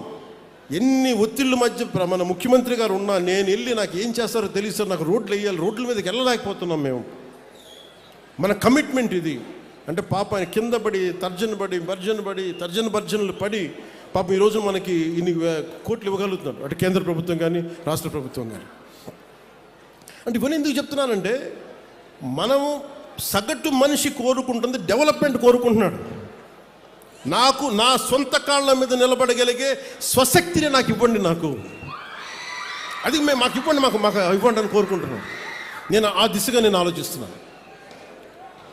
ఎన్ని ఒత్తిళ్ళ మధ్య మన ముఖ్యమంత్రి గారు ఉన్నా నేను వెళ్ళి నాకు ఏం చేస్తారో తెలియదు సార్, నాకు రోడ్లు వేయాలి, రోడ్ల మీదకి వెళ్ళలేకపోతున్నాం మేము. మన కమిట్మెంట్ ఇది. అంటే పాప ఆయన కింద పడి తర్జన భర్జనలు పడి పాపం ఈరోజు మనకి ఇన్ని కోట్లు ఇవ్వగలుగుతున్నారు, అటు కేంద్ర ప్రభుత్వం కానీ రాష్ట్ర ప్రభుత్వం కానీ. అంటే ఇవన్నీ ఎందుకు చెప్తున్నానంటే మనము సగటు మనిషి కోరుకుంటుంది డెవలప్మెంట్ కోరుకుంటున్నాడు. నాకు నా సొంత కాళ్ళ మీద నిలబడగలిగే స్వశక్తిని నాకు ఇవ్వండి, నాకు అది మాకు ఇవ్వండి, మాకు ఇవ్వండి అని కోరుకుంటున్నాను. నేను ఆ దిశగా నేను ఆలోచిస్తున్నాను.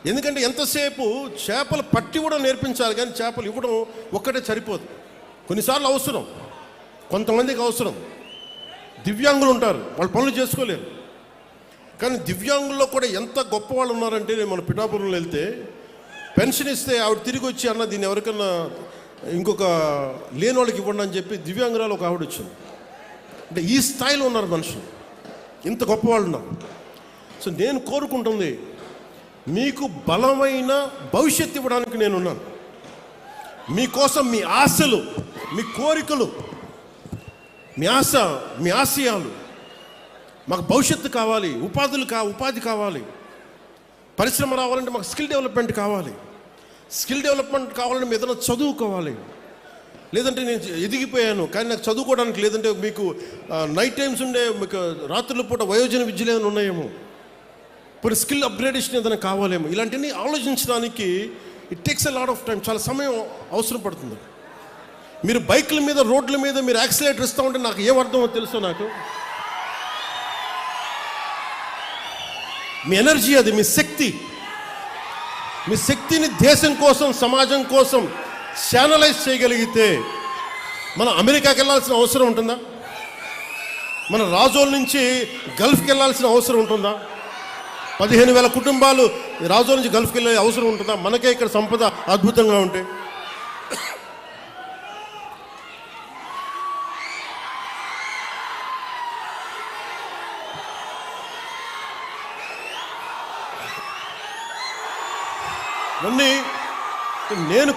ఎందుకంటే ఎంతసేపు చేపలు పట్టి కూడా నేర్పించాలి, కానీ చేపలు ఇవ్వడం ఒక్కటే సరిపోదు. కొన్నిసార్లు అవసరం, కొంతమందికి అవసరం. దివ్యాంగులు ఉంటారు, వాళ్ళు పనులు చేసుకోలేరు. కానీ దివ్యాంగుల్లో కూడా ఎంత గొప్ప వాళ్ళు ఉన్నారంటే, నేను మన పిఠాపురంలో వెళ్తే పెన్షన్ ఇస్తే ఆవిడ తిరిగి వచ్చి అన్న దీన్ని ఎవరికన్నా ఇంకొక లేని వాళ్ళకి ఇవ్వండి అని చెప్పి దివ్యాంగురాలు ఒక ఆవిడ వచ్చింది. అంటే ఈ స్థాయిలో ఉన్నారు మనుషులు, ఇంత గొప్పవాళ్ళు ఉన్నారు. సో నేను కోరుకుంటుంది మీకు బలమైన భవిష్యత్తు ఇవ్వడానికి నేనున్నాను. మీకోసం మీ ఆశలు, మీ కోరికలు, మీ ఆశ, మీ ఆశయాలు, మాకు భవిష్యత్తు కావాలి, ఉపాధి కావాలి, పరిశ్రమ రావాలంటే మాకు స్కిల్ డెవలప్మెంట్ కావాలి, స్కిల్ డెవలప్మెంట్ కావాలంటే మీ ఏదైనా చదువుకోవాలి. లేదంటే నేను ఎదిగిపోయాను కానీ నాకు చదువుకోవడానికి లేదంటే మీకు నైట్ టైమ్స్ ఉండే మీకు రాత్రుల పూట వయోజన విద్యలు ఏమైనా ఉన్నాయేమో, ఇప్పుడు స్కిల్ అప్గ్రేడేషన్ ఏదైనా కావాలేమో, ఇలాంటివన్నీ ఆలోచించడానికి it takes a lot of time, చాలా సమయం అవసరం పడుతుంది. మీరు బైకుల మీద రోడ్ల మీద మీరు యాక్సిలేటర్ ఇస్తూ ఉంటే నాకు ఏమర్థమో తెలుసో, నాకు మీ ఎనర్జీ అది, మీ శక్తిని దేశం కోసం సమాజం కోసం ఛానలైజ్ చేయగలిగితే మనం అమెరికాకి వెళ్ళాల్సిన అవసరం ఉంటుందా? మన రాజోల నుంచి గల్ఫ్కి వెళ్ళాల్సిన అవసరం ఉంటుందా? 15,000 కుటుంబాలు రాజోల నుంచి గల్ఫ్కి వెళ్ళే అవసరం ఉంటుందా? మనకే ఇక్కడ సంపద అద్భుతంగా ఉంటే. నేను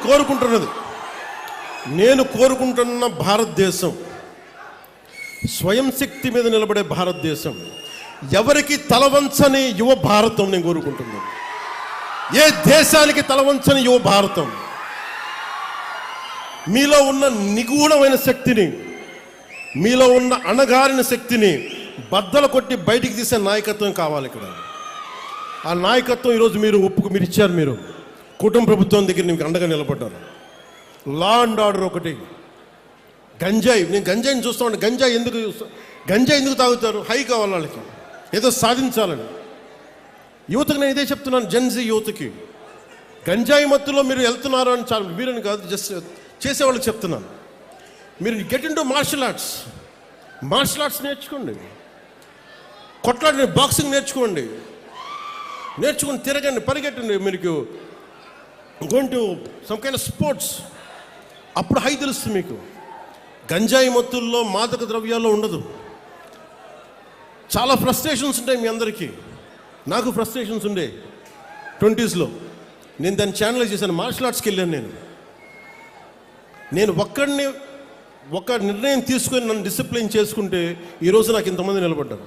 కోరుకుంటున్న భారతదేశం స్వయం శక్తి మీద నిలబడే భారతదేశం, ఎవరికి తలవంచని యువ భారతం నేను కోరుకుంటున్నాను. ఏ దేశానికి తలవంచని యువ భారతం. మీలో ఉన్న నిగూఢమైన శక్తిని, మీలో ఉన్న అణగారిన శక్తిని బద్దలు కొట్టి బయటికి తీసే నాయకత్వం కావాలి ఇక్కడ. ఆ నాయకత్వం ఈరోజు మీరు ఇచ్చారు. మీరు కుటుంబ ప్రభుత్వం దగ్గర మీకు అండగా నిలబడ్డారు. లా అండ్ ఆర్డర్ ఒకటి. గంజాయి, నేను గంజాయిని చూస్తూ ఉంటాను. గంజాయి ఎందుకు తాగుతారు? హై కావాలి వాళ్ళకి, ఏదో సాధించాలని. యువతకు నేను ఇదే చెప్తున్నాను, జెన్జీ యువతకి, గంజాయి మత్తులో మీరు వెళ్తున్నారు అని చాలా మీరని కాదు, జస్ట్ చేసేవాళ్ళకి చెప్తున్నాను. మీరు get into martial arts నేర్చుకోండి, కొట్లాడండి, బాక్సింగ్ నేర్చుకుని తిరగండి, పరిగెట్టండి. మీకు going to some kind of sports. అప్పుడు హై తెలుస్తుంది మీకు. గంజాయి మత్తుల్లో, మాదక ద్రవ్యాల్లో ఉండదు. చాలా ఫ్రస్ట్రేషన్స్ ఉంటాయి మీ అందరికీ. నాకు ఫ్రస్ట్రేషన్స్ ఉండే 20s. నేను దాన్ని ఛానలైజ్ చేశాను. మార్షల్ ఆర్ట్స్కి వెళ్ళాను. నేను ఒక నిర్ణయం తీసుకొని నన్ను డిసిప్లిన్ చేసుకుంటే ఈరోజు నాకు ఇంతమంది నిలబడ్డారు.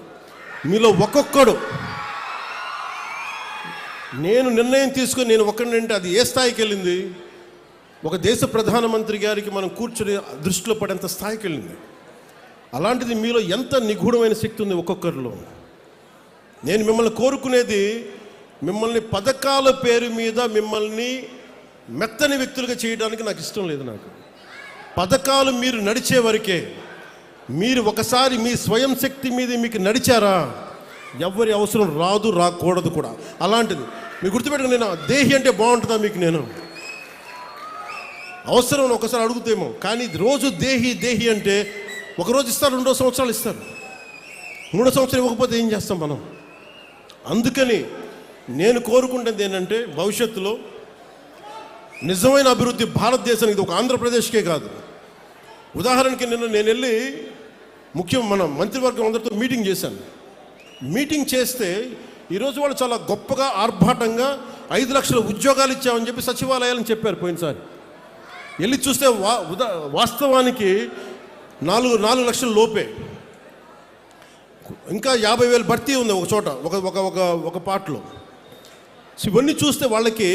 మీలో ఒక్కొక్కడు నేను నిర్ణయం తీసుకొని నేను ఒక్కడినంటే అది ఏ స్థాయికి వెళ్ళింది? ఒక దేశ ప్రధానమంత్రి గారికి మనం కూర్చొని దృష్టిలో పడేంత స్థాయికి వెళ్ళింది. అలాంటిది మీలో ఎంత నిగూఢమైన శక్తి ఉంది ఒక్కొక్కరిలో. నేను మిమ్మల్ని కోరుకునేది, మిమ్మల్ని పథకాల పేరు మీద మిమ్మల్ని మెత్తని వ్యక్తులుగా చేయడానికి నాకు ఇష్టం లేదు. నాకు పథకాలు మీరు నడిచే వరకే. మీరు ఒకసారి మీ స్వయం శక్తి మీద మీకు నడిచారా, ఎవరి అవసరం రాకూడదు కూడా. అలాంటిది మీరు గుర్తుపెట్టుకుని, నేను దేహి అంటే బాగుంటుందా మీకు? నేను అవసరం ఒకసారి అడుగుతేమో, కానీ రోజు దేహి అంటే ఒకరోజు ఇస్తారు, 2 సంవత్సరాలు ఇస్తారు, 3 సంవత్సరాలు ఇవ్వకపోతే ఏం చేస్తాం మనం? అందుకని నేను కోరుకుంటుంది ఏంటంటే, భవిష్యత్తులో నిజమైన అభివృద్ధి భారతదేశానికి, ఇది ఒక ఆంధ్రప్రదేశ్కే కాదు. ఉదాహరణకి నేను వెళ్ళి మన మంత్రివర్గం అందరితో మీటింగ్ చేశాను. మీటింగ్ చేస్తే ఈరోజు వాళ్ళు చాలా గొప్పగా ఆర్భాటంగా 5 లక్షల ఉద్యోగాలు ఇచ్చామని చెప్పి సచివాలయాలని చెప్పారు పోయినసారి. వెళ్ళి చూస్తే వాస్తవానికి 4 లక్షల లోపే. ఇంకా 50,000 భర్తీ ఉంది ఒక చోట, ఒక పార్ట్లో. ఇవన్నీ చూస్తే వాళ్ళకి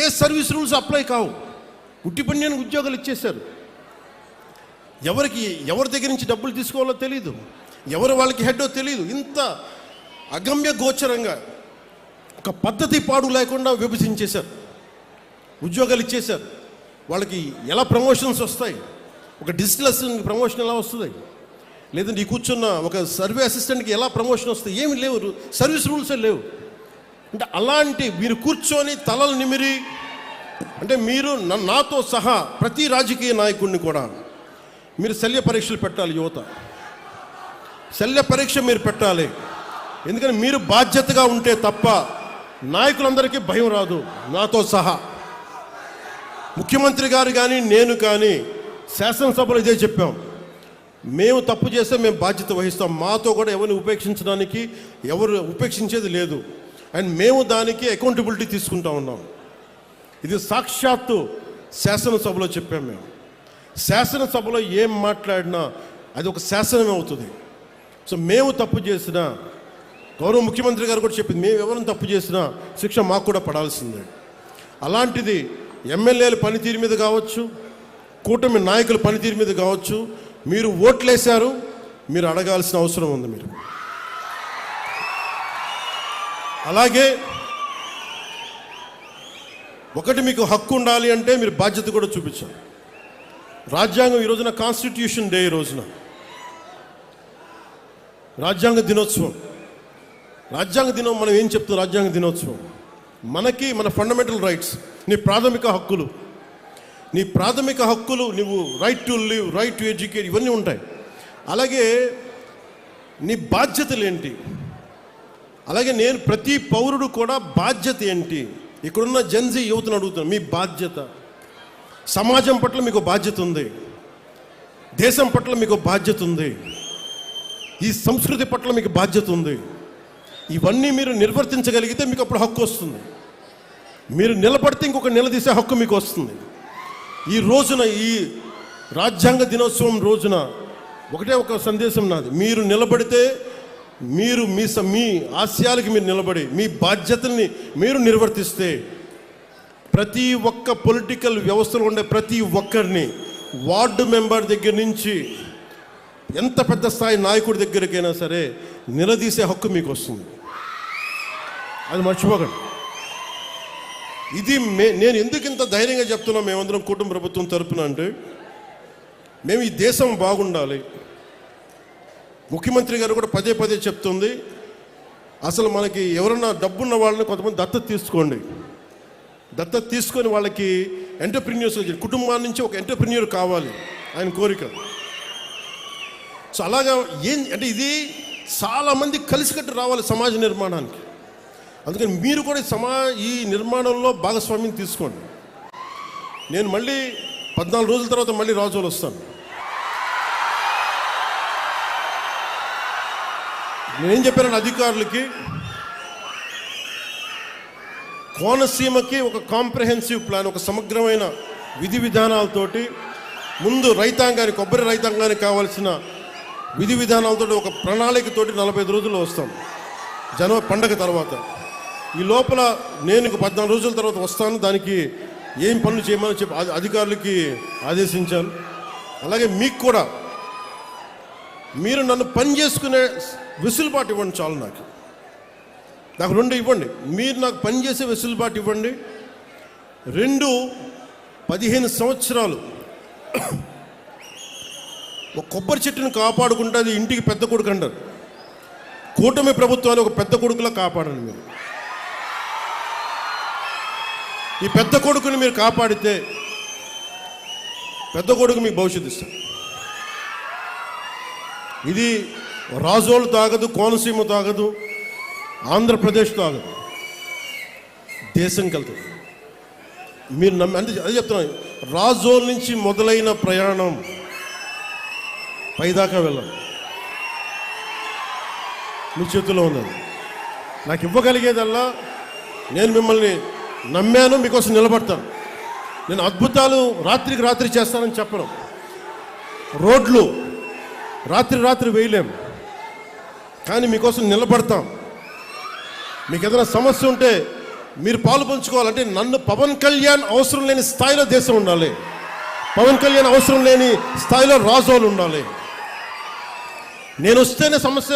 ఏ సర్వీస్ రూల్స్ అప్లై కావు, ఉట్టి పన్యానికి ఉద్యోగాలు ఇచ్చేశారు. ఎవరి దగ్గర నుంచి డబ్బులు తీసుకోవాలో తెలియదు, ఎవరు వాళ్ళకి హెడ్డో తెలియదు. ఇంత అగమ్య గోచరంగా ఒక పద్ధతి పాడు లేకుండా విభజించేశారు, ఉద్యోగాలు ఇచ్చేశారు. వాళ్ళకి ఎలా ప్రమోషన్స్ వస్తాయి, ఒక డిజిటల్ అసిస్టెంట్కి ప్రమోషన్ ఎలా వస్తుంది, లేదంటే ఈ కూర్చున్న ఒక సర్వే అసిస్టెంట్కి ఎలా ప్రమోషన్ వస్తుంది, ఏమి లేవు, సర్వీస్ రూల్సే లేవు. అంటే అలాంటి మీరు కూర్చొని తలలు నిమిరి, అంటే మీరు నాతో సహా ప్రతి రాజకీయ నాయకుడిని కూడా మీరు శల్య పరీక్షలు పెట్టాలి. యువత శల్య పరీక్ష మీరు పెట్టాలి. ఎందుకని మీరు బాధ్యతగా ఉంటే తప్ప నాయకులందరికీ భయం రాదు, నాతో సహా. ముఖ్యమంత్రి గారు కానీ నేను కానీ శాసనసభలో ఇదే చెప్పాం, మేము తప్పు చేస్తే మేము బాధ్యత వహిస్తాం, మాతో కూడా ఎవరిని ఉపేక్షించడానికి ఎవరు ఉపేక్షించేది లేదు, అండ్ మేము దానికి అకౌంటబిలిటీ తీసుకుంటా ఉన్నాం. ఇది సాక్షాత్తు శాసనసభలో చెప్పాం. మేము శాసనసభలో ఏం మాట్లాడినా అది ఒక శాసనమే అవుతుంది. సో మేము తప్పు చేసినా, గౌరవ ముఖ్యమంత్రి గారు కూడా చెప్పింది, మేము ఎవరిని తప్పు చేసినా శిక్ష మాకు కూడా పడాల్సిందే. అలాంటిది ఎమ్మెల్యేల పనితీరు మీద కావచ్చు, కూటమి నాయకుల పనితీరు మీద కావచ్చు, మీరు ఓట్లేశారు, మీరు అడగాల్సిన అవసరం ఉంది. మీరు అలాగే ఒకటి, మీకు హక్కు ఉండాలి అంటే మీరు బాధ్యత కూడా చూపించాలి. రాజ్యాంగం ఈ రోజున కాన్స్టిట్యూషన్ డే, ఈ రోజున రాజ్యాంగ దినోత్సవం. రాజ్యాంగ దినం మనం ఏం చెప్తాం? రాజ్యాంగ దినోత్సవం మనకి మన ఫండమెంటల్ రైట్స్, నీ ప్రాథమిక హక్కులు, నీ ప్రాథమిక హక్కులు, నువ్వు right to live, right to educate, ఇవన్నీ ఉంటాయి. అలాగే నీ బాధ్యతలు ఏంటి? అలాగే నేను ప్రతి పౌరుడు కూడా బాధ్యత ఏంటి? ఇక్కడున్న జెన్జీ యువతను అడుగుతున్నాను, మీ బాధ్యత. సమాజం పట్ల మీకు బాధ్యత ఉంది, దేశం పట్ల మీకు బాధ్యత ఉంది, ఈ సంస్కృతి పట్ల మీకు బాధ్యత ఉంది. ఇవన్నీ మీరు నిర్వర్తించగలిగితే మీకు అప్పుడు హక్కు వస్తుంది. మీరు నిలబడితే ఇంకొక నిలదీసే హక్కు మీకు వస్తుంది. ఈ రోజున, ఈ రాజ్యాంగ దినోత్సవం రోజున ఒకటే ఒక సందేశం నాది, మీరు నిలబడితే, మీరు మీ ఆశయాలకి మీరు నిలబడి మీ బాధ్యతల్ని మీరు నిర్వర్తిస్తే, ప్రతి ఒక్క పొలిటికల్ వ్యవస్థలో ఉండే ప్రతి ఒక్కరిని, వార్డు మెంబర్ దగ్గర నుంచి ఎంత పెద్ద స్థాయి నాయకుడి దగ్గరికైనా సరే నిలదీసే హక్కు మీకు వస్తుంది. అది మర్చిపోకండి. ఇది నేను ఎందుకు ఇంత ధైర్యంగా చెప్తున్నాం మేమందరం కుటుంబ ప్రభుత్వం తరపున అంటే, మేము ఈ దేశం బాగుండాలి. ముఖ్యమంత్రి గారు కూడా పదే పదే చెప్తుంది, అసలు మనకి ఎవరన్నా డబ్బున్న వాళ్ళని కొంతమంది దత్తత తీసుకోండి, దత్తత తీసుకొని వాళ్ళకి ఎంటర్ప్రెన్యూర్స్, కుటుంబాల నుంచి ఒక ఎంటర్ప్రెన్యూర్ కావాలి ఆయన కోరిక. సో అలాగా ఏం అంటే ఇది చాలామంది కలిసికట్టు రావాలి సమాజ నిర్మాణానికి. అందుకని మీరు కూడా ఈ నిర్మాణంలో భాగస్వామ్యం తీసుకోండి. నేను మళ్ళీ 14 రోజుల తర్వాత మళ్ళీ రాజోలు వస్తాను. నేనేం చెప్పాను అధికారులకి, కోనసీమకి ఒక కాంప్రహెన్సివ్ ప్లాన్, ఒక సమగ్రమైన విధి విధానాలతోటి, ముందు రైతాంగానికి, కొబ్బరి రైతాంగానికి కావాల్సిన విధి విధానాలతో ఒక ప్రణాళికతోటి 45 రోజుల్లో వస్తాం, జనవరి పండగ తర్వాత. ఈ లోపల నేను 14 రోజుల తర్వాత వస్తాను. దానికి ఏం పనులు చేయమని చెప్పి అధికారులకి ఆదేశించాను. అలాగే మీకు కూడా మీరు నన్ను పని చేసుకునే వెసులుబాటు ఇవ్వండి చాలు. నాకు 2 ఇవ్వండి. మీరు నాకు పని చేసే వెసులుబాటు ఇవ్వండి. 2, 15 సంవత్సరాలు ఒక కొబ్బరి చెట్టును కాపాడుకుంటే అది ఇంటికి పెద్ద కొడుకు అంటారు. కూటమి ప్రభుత్వాన్ని ఒక పెద్ద కొడుకులా కాపాడండి మీరు. ఈ పెద్ద కొడుకుని మీరు కాపాడితే పెద్ద కొడుకు మీకు భవిష్యత్తు ఇస్తారు. ఇది రాజోలు తాగదు, కోనసీమ తాగదు, ఆంధ్రప్రదేశ్ తాగదు, దేశంకి వెళ్తుంది. మీరు అంటే అదే చెప్తున్నాను, రాజోల్ నుంచి మొదలైన ప్రయాణం పైదాకా వెళ్ళాలి. మీ చేతుల్లో ఉన్నది. నాకు ఇవ్వగలిగేదల్లా, నేను మిమ్మల్ని నమ్మాను, మీకోసం నిలబడతాను. నేను అద్భుతాలు రాత్రికి రాత్రి చేస్తానని చెప్పను. రోడ్లు రాత్రి వేయలేము, కానీ మీకోసం నిలబడతాం. మీకు ఏదైనా సమస్య ఉంటే మీరు పాలు పంచుకోవాలంటే నన్ను పవన్ కళ్యాణ్ అవసరం లేని స్థాయిలో దేశం ఉండాలి, పవన్ కళ్యాణ్ అవసరం లేని స్థాయిలో రాజోలు ఉండాలి. నేను వస్తేనే సమస్య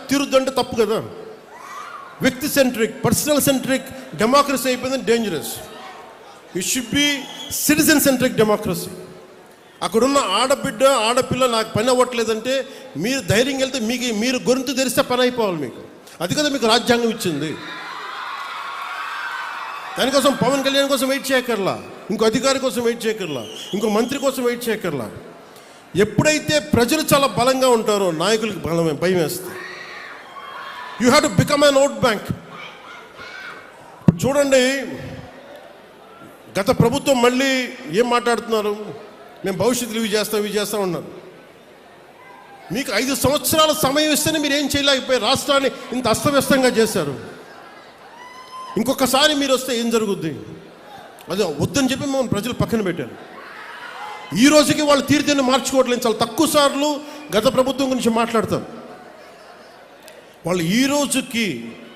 తీరుద్దంటే తప్పు కదా. వ్యక్తి సెంట్రిక్, పర్సనల్ సెంట్రిక్ డెమోక్రసీ అయిపోయింది, dangerous. It should be citizen centric democracy. అక్కడున్న ఆడబిడ్డ ఆడపిల్ల నాకు పని అవ్వట్లేదంటే మీరు ధైర్యం వెళ్తే మీరు గొంతు తెరిస్తే పని అయిపోవాలి మీకు. అది కదా మీకు రాజ్యాంగం ఇచ్చింది. దానికోసం పవన్ కళ్యాణ్ కోసం వెయిట్ చేయకర్లా, ఇంకో అధికారి కోసం వెయిట్ చేయకర్లా, ఇంకో మంత్రి కోసం వెయిట్ చేయకర్లా. ఎప్పుడైతే ప్రజలు చాలా బలంగా ఉంటారో నాయకులకు భయం వేస్తుంది. You have to become an vote bank. చూడండి, గత ప్రభుత్వం మళ్ళీ ఏం మాట్లాడుతున్నారు, మేము భవిష్యత్తులో ఇవి చేస్తాం ఉన్నారు. మీకు 5 సంవత్సరాల సమయం ఇస్తేనే మీరు ఏం చేయలేకపోయారు, రాష్ట్రాన్ని ఇంత అస్తవ్యస్తంగా చేశారు. ఇంకొకసారి మీరు వస్తే ఏం జరుగుద్ది? అదే వద్దని చెప్పి మనం ప్రజలు పక్కన పెట్టారు. ఈ రోజుకి వాళ్ళు తీరుతేనే మార్చుకోవట్లేదు. చాలా తక్కువ సార్లు గత ప్రభుత్వం గురించి మాట్లాడతారు. వాళ్ళు ఈ రోజుకి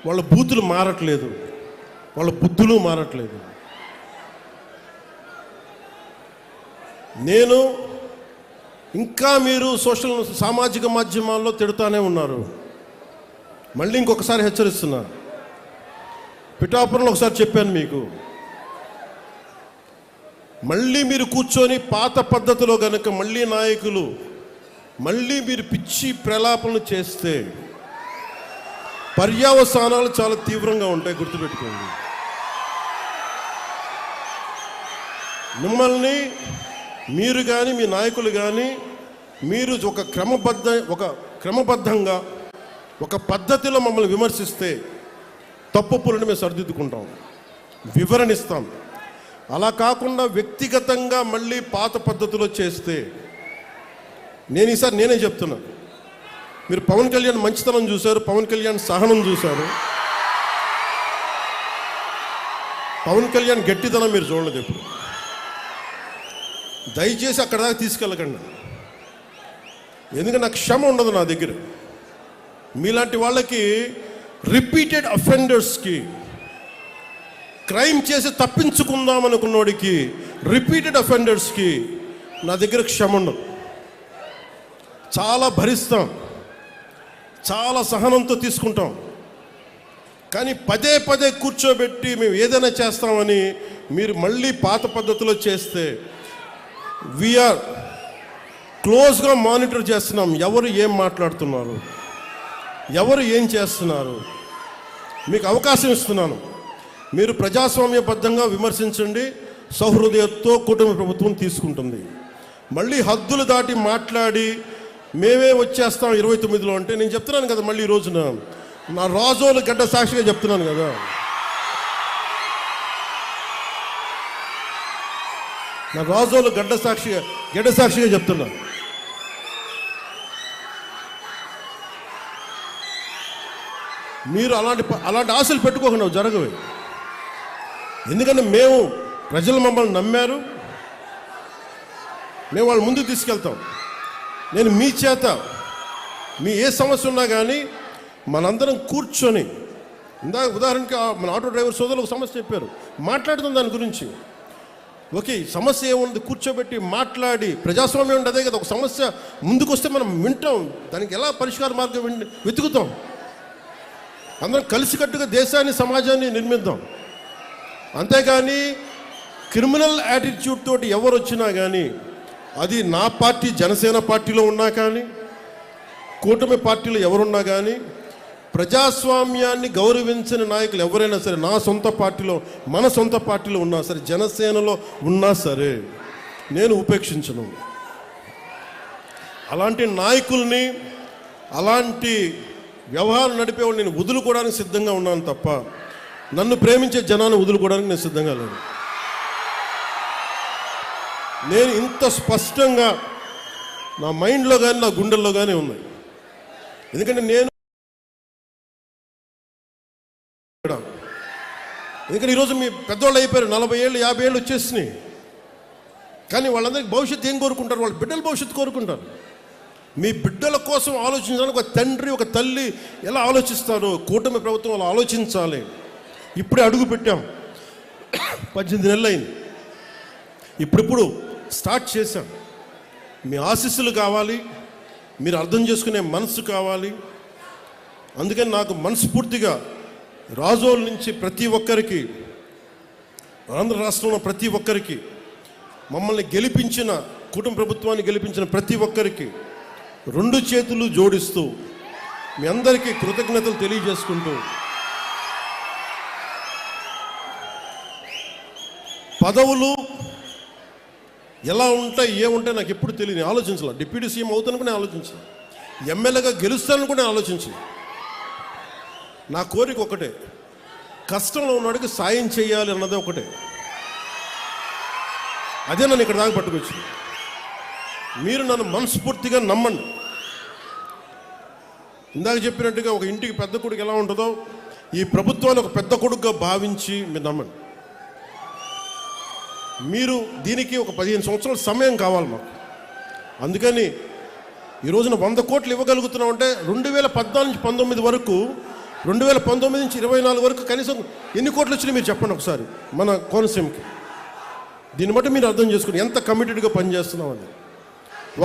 వాళ్ళ బూతులు మారట్లేదు, వాళ్ళ బుద్ధులు మారట్లేదు. నేను ఇంకా మీరు సామాజిక మాధ్యమాల్లో తిడుతూనే ఉన్నారు. మళ్ళీ ఇంకొకసారి హెచ్చరిస్తున్నా. పిఠాపురంలో ఒకసారి చెప్పాను మీకు, మళ్ళీ మీరు కూర్చొని పాత పద్ధతిలో కనుక మళ్ళీ నాయకులు మళ్ళీ మీరు పిచ్చి ప్రలాపనలు చేస్తే పర్యవసానాలు చాలా తీవ్రంగా ఉంటాయి, గుర్తుపెట్టుకోండి. మిమ్మల్ని మీరు కానీ మీ నాయకులు కానీ మీరు ఒక క్రమబద్ధంగా ఒక పద్ధతిలో మమ్మల్ని విమర్శిస్తే తప్పులను మేము సరిదిద్దుకుంటాం, వివరణిస్తాం. అలా కాకుండా వ్యక్తిగతంగా మళ్ళీ పాత పద్ధతిలో చేస్తే ఈసారి నేనే చెప్తున్నా. మీరు పవన్ కళ్యాణ్ మంచితనం చూశారు, పవన్ కళ్యాణ్ సహనం చూశారు, పవన్ కళ్యాణ్ గట్టితనం మీరు చూడలేదు ఎప్పుడు. దయచేసి అక్కడ దాకా తీసుకెళ్ళకండి. ఎందుకంటే నాకు క్షమ ఉండదు నా దగ్గర. మీలాంటి వాళ్ళకి రిపీటెడ్ అఫెండర్స్కి, క్రైమ్ చేసి తప్పించుకుందాం అనుకున్నోడికి, రిపీటెడ్ అఫెండర్స్కి నా దగ్గర క్షమ ఉండదు. చాలా భరిస్తాం, చాలా సహనంతో తీసుకుంటాం. కానీ పదే పదే కూర్చోబెట్టి మేము ఏదైనా చేస్తామని మీరు మళ్ళీ పాత పద్ధతిలో చేస్తే వీఆర్ క్లోజ్గా మానిటర్ చేస్తున్నాం. ఎవరు ఏం మాట్లాడుతున్నారు, ఎవరు ఏం చేస్తున్నారు, మీకు అవకాశం ఇస్తున్నాను. మీరు ప్రజాస్వామ్యబద్ధంగా విమర్శించండి, సౌహృదయంతో కూటమి ప్రభుత్వం తీసుకుంటుంది. మళ్ళీ హద్దులు దాటి మాట్లాడి మేమే వచ్చేస్తాం 29లో అంటే నేను చెప్తున్నాను కదా, మళ్ళీ ఈ రోజున నా రాజోలు గడ్డ సాక్షిగా చెప్తున్నాను కదా. నా రాజోలు గడ్డ సాక్షిగా చెప్తున్నా. మీరు అలాంటి ఆశలు పెట్టుకోకుండా జరగవు. ఎందుకంటే ప్రజలు మమ్మల్ని నమ్మారు, మేము వాళ్ళ ముందుకు తీసుకెళ్తాం. నేను మీ చేత మీ ఏ సమస్య ఉన్నా కానీ మనందరం కూర్చొని, ఉదాహరణకి మన ఆటో డ్రైవర్ సోదరులు ఒక సమస్య చెప్పారు, మాట్లాడుతాం దాని గురించి. ఓకే, సమస్య ఏముంది కూర్చోబెట్టి మాట్లాడి, ప్రజాస్వామ్యం అంటే అదే కదా. ఒక సమస్య ముందుకు వస్తే మనం వింటాం, దానికి ఎలా పరిష్కార మార్గం వెతుకుతాం. అందరం కలిసికట్టుగా దేశాన్ని సమాజాన్ని నిర్మిద్దాం. అంతేగాని క్రిమినల్ యాటిట్యూడ్ తోటి ఎవరు వచ్చినా కానీ, అది నా పార్టీ జనసేన పార్టీలో ఉన్నా కానీ, కూటమి పార్టీలో ఎవరున్నా కానీ, ప్రజాస్వామ్యాన్ని గౌరవించిన నాయకులు ఎవరైనా సరే, నా సొంత పార్టీలో, మన సొంత పార్టీలో ఉన్నా సరే, జనసేనలో ఉన్నా సరే, నేను ఉపేక్షించను. అలాంటి నాయకుల్ని, అలాంటి వ్యవహారం నడిపేవాళ్ళు నేను వదులుకోవడానికి సిద్ధంగా ఉన్నాను తప్ప, నన్ను ప్రేమించే జనాన్ని వదులుకోవడానికి నేను సిద్ధంగా లేను. నేను ఇంత స్పష్టంగా నా మైండ్లో కానీ నా గుండెల్లో కానీ ఉన్నాయి. ఎందుకంటే ఈరోజు మీ పెద్దవాళ్ళు అయిపోయారు, 40 ఏళ్ళు 50 ఏళ్ళు వచ్చేసినాయి. కానీ వాళ్ళందరికీ భవిష్యత్తు ఏం కోరుకుంటారు? వాళ్ళ బిడ్డల భవిష్యత్తు కోరుకుంటారు. మీ బిడ్డల కోసం ఆలోచించడానికి ఒక తండ్రి, ఒక తల్లి ఎలా ఆలోచిస్తారు? కూటమి ప్రభుత్వం అలా ఆలోచించాలి. ఇప్పుడే అడుగు పెట్టాం, 18 నెలలు అయింది. ఇప్పుడు స్టార్ట్ చేశాం. మీ ఆశీస్సులు కావాలి, మీరు అర్థం చేసుకునే మనసు కావాలి. అందుకని నాకు మనస్ఫూర్తిగా రాజోల నుంచి ప్రతి ఒక్కరికి, ఆంధ్ర రాష్ట్రంలో ప్రతి ఒక్కరికి, మమ్మల్ని గెలిపించిన, కుటుంబ ప్రభుత్వాన్ని గెలిపించిన ప్రతి ఒక్కరికి 2 చేతులు జోడిస్తూ మీ అందరికీ కృతజ్ఞతలు తెలియజేసుకుంటూ, పదవులు ఎలా ఉంటాయి ఏముంటాయి నాకు ఎప్పుడు తెలియదు, ఆలోచించాలి. డిప్యూటీ సీఎం అవుతాను కూడా ఆలోచించాలి, ఎమ్మెల్యేగా గెలుస్తాను కూడా ఆలోచించాలి. నా కోరిక ఒకటే, కష్టంలో ఉన్నవాడికి సాయం చేయాలి అన్నదే ఒకటే. అదే నన్ను ఇక్కడ దాకా పట్టుకొచ్చింది. మీరు నన్ను మనస్ఫూర్తిగా నమ్మండి. ఇందాక చెప్పినట్టుగా ఒక ఇంటికి పెద్ద కొడుకు ఎలా ఉంటుందో ఈ ప్రభుత్వాన్ని ఒక పెద్ద కొడుకుగా భావించి మీరు నమ్మండి. మీరు దీనికి ఒక 15 సంవత్సరాల సమయం కావాలి మాకు. అందుకని ఈ రోజున 100 కోట్లు ఇవ్వగలుగుతున్నామంటే 2014 నుంచి 19 వరకు, 2019 నుంచి 24 వరకు కనీసం ఎన్ని కోట్లు వచ్చినాయి మీరు చెప్పండి ఒకసారి మన కోనసీమకి. దీన్ని బట్టి మీరు అర్థం చేసుకుని ఎంత కమిటెడ్గా పనిచేస్తున్నామని.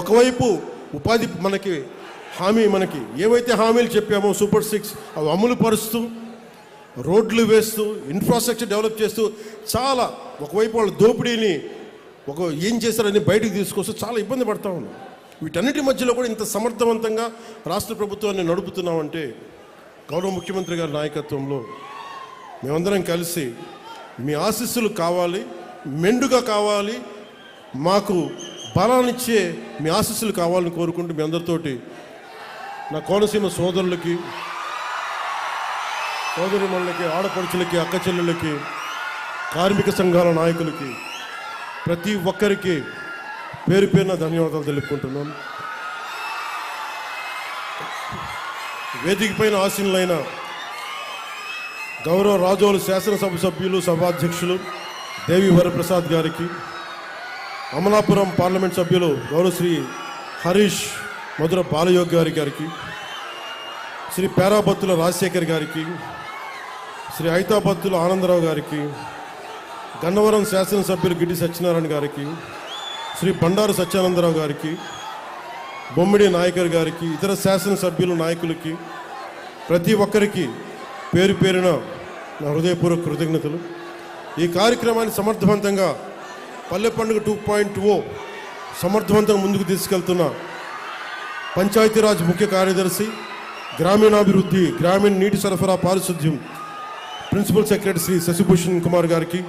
ఒకవైపు ఉపాధి మనకి హామీ, మనకి ఏవైతే హామీలు చెప్పామో సూపర్ 6 అవి అమలు పరుస్తూ, రోడ్లు వేస్తూ, ఇన్ఫ్రాస్ట్రక్చర్ డెవలప్ చేస్తూ, చాలా ఒకవైపు వాళ్ళ దోపిడీని ఏం చేశారని బయటికి తీసుకొస్తూ చాలా ఇబ్బంది పడతా ఉన్నాం. వీటన్నిటి మధ్యలో కూడా ఇంత సమర్థవంతంగా రాష్ట్ర ప్రభుత్వాన్ని నడుపుతున్నామంటే గౌరవ ముఖ్యమంత్రి గారి నాయకత్వంలో మేమందరం కలిసి మీ ఆశీస్సులు కావాలి, మెండుగా కావాలి, మాకు బలాన్నిచ్చే మీ ఆశీస్సులు కావాలని కోరుకుంటూ మీ అందరితోటి నా కోనసీమ సోదరులకి, సోదరిమణులకి, ఆడపడుచులకి, అక్క చెల్లెళ్ళకి, కార్మిక సంఘాల నాయకులకి, ప్రతి ఒక్కరికి పేరు పేరున ధన్యవాదాలు తెలుపుకుంటున్నాను. వేదిక పైన ఆసీనులైన గౌరవ రాజోలు శాసనసభ సభ్యులు, సభాధ్యక్షులు దేవి వరప్రసాద్ గారికి, అమలాపురం పార్లమెంట్ సభ్యులు గౌరవ శ్రీ హరీష్ మధుర బాలయోగ్ గారికి, శ్రీ పేరాబత్తుల రాజశేఖర్ గారికి, శ్రీ ఐతాబత్తుల ఆనందరావు గారికి, గన్నవరం శాసనసభ్యులు గిడ్డి సత్యనారాయణ గారికి, శ్రీ బండారు సత్యానందరావు గారికి, బొమ్మిడి నాయకర్ గారికి, ఇతర శాసనసభ్యులు నాయకులకి, ప్రతి ఒక్కరికి పేరు పేరున నా హృదయపూర్వక కృతజ్ఞతలు. ఈ కార్యక్రమాన్ని సమర్థవంతంగా పల్లె పండుగ 2.0 సమర్థవంతంగా ముందుకు తీసుకెళ్తున్న పంచాయతీరాజ్ ముఖ్య కార్యదర్శి, గ్రామీణాభివృద్ధి, గ్రామీణ నీటి సరఫరా, పారిశుద్ధ్యం ప్రిన్సిపల్ సెక్రటరీ శ్రీ శశిభూషణ్ కుమార్ గారికి,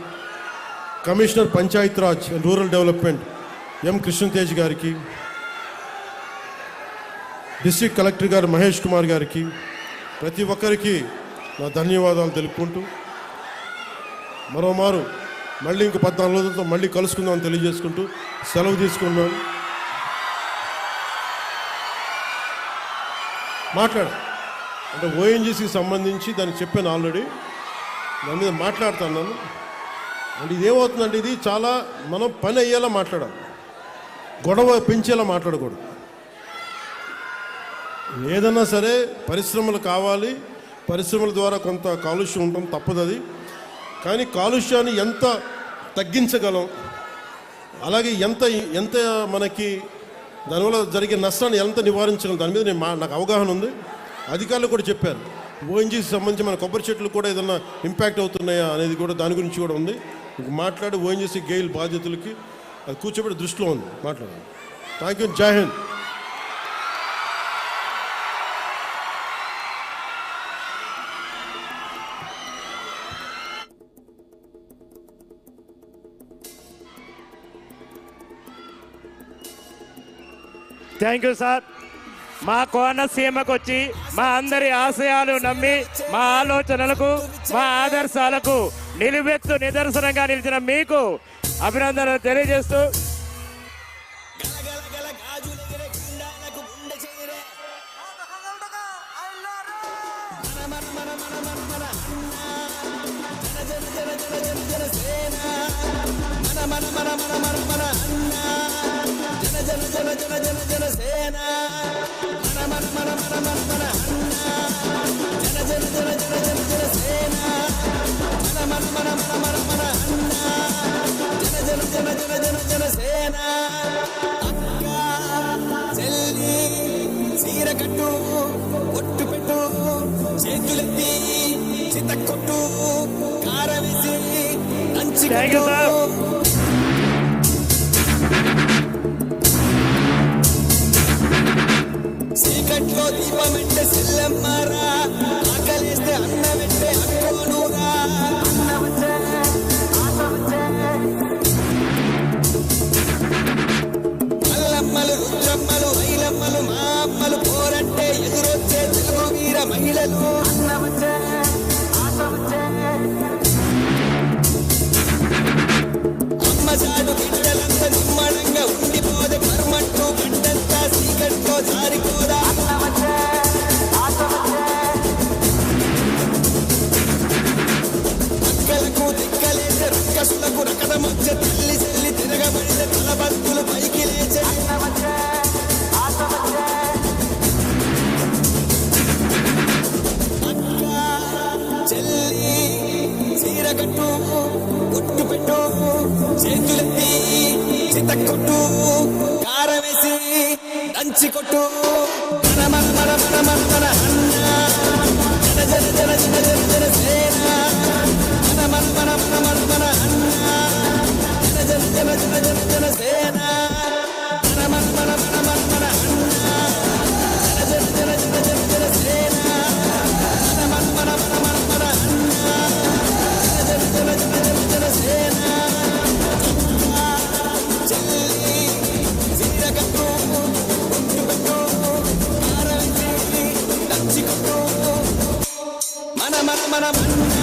commissioner Panchayati Raj and rural development M Krishna Tej గారికి, డిస్ట్రిక్ట్ కలెక్టర్ గారు మహేష్ కుమార్ గారికి, ప్రతి ఒక్కరికి నా ధన్యవాదాలు తెలుపుకుంటూ మరోమారు మళ్ళీ ఇంక 14 రోజులతో మళ్ళీ కలుసుకుందామని తెలియజేసుకుంటూ సెలవు తీసుకున్నాను. అంటే ఓఎన్జీసీకి సంబంధించి దానికి చెప్పాను ఆల్రెడీ, దాని మీద మాట్లాడుతున్నాను. అంటే ఇదేమవుతుందంటే ఇది చాలా మనం పని అయ్యేలా మాట్లాడాలి, గొడవ పెంచేలా మాట్లాడకూడదు. ఏదన్నా సరే పరిశ్రమలు కావాలి, పరిశ్రమల ద్వారా కొంత కాలుష్యం ఉండడం తప్పదు అది. కానీ కాలుష్యాన్ని ఎంత తగ్గించగలం, అలాగే ఎంత మనకి దానివల్ల జరిగే నష్టాన్ని ఎంత నివారించగలం, దాని మీద నాకు అవగాహన ఉంది. అధికారులు కూడా చెప్పారు, ఓఎన్జీసీ సంబంధించి మన కొబ్బరి చెట్లు కూడా ఏదన్నా ఇంపాక్ట్ అవుతున్నాయా అనేది కూడా దాని గురించి కూడా ఉంది. మాట్లాడి ఓఎన్జీసీ గెయిల్ బాధ్యతలకి అది కూర్చోబెట్టి దృష్టిలో ఉంది, మాట్లాడాలి. Thank you. జై హింద్. Thank you sir. మా కోనసీమకు వచ్చి మా అందరి ఆశయాలు నమ్మి, మా ఆలోచనలకు, మా ఆదర్శాలకు నిలువెత్తు నిదర్శనంగా నిలిచిన మీకు అభినందనలు తెలియజేస్తూ చీరకట్టు ఒట్టు పెట్టు చేతులెత్తి చితకొట్టు కారవేసి నంచి చీకట్లో దీపమెంటే సెల్లమ్మారా, ఆకలేస్తే అన్నమెంటే అక్కోనురా. అన్న వచ్చే ఆశ వచ్చే కారమేసి దంచి కొట్టు మన మన మన మన మన మన అన్న జన జన జన జన జన సేన మన మన మన మన మన మన అన్న జన జన జన జన జన సేన మన మన మన మన మన మన అన్న జన జన జన జన జన సేన మన మన మన మన మన మన అన్న జన జన జన జన జన సేన చెల్లి జీరకట్టు గుంటు పెట్టు కారవేసి దంచి కొట్టు మన మన మన మన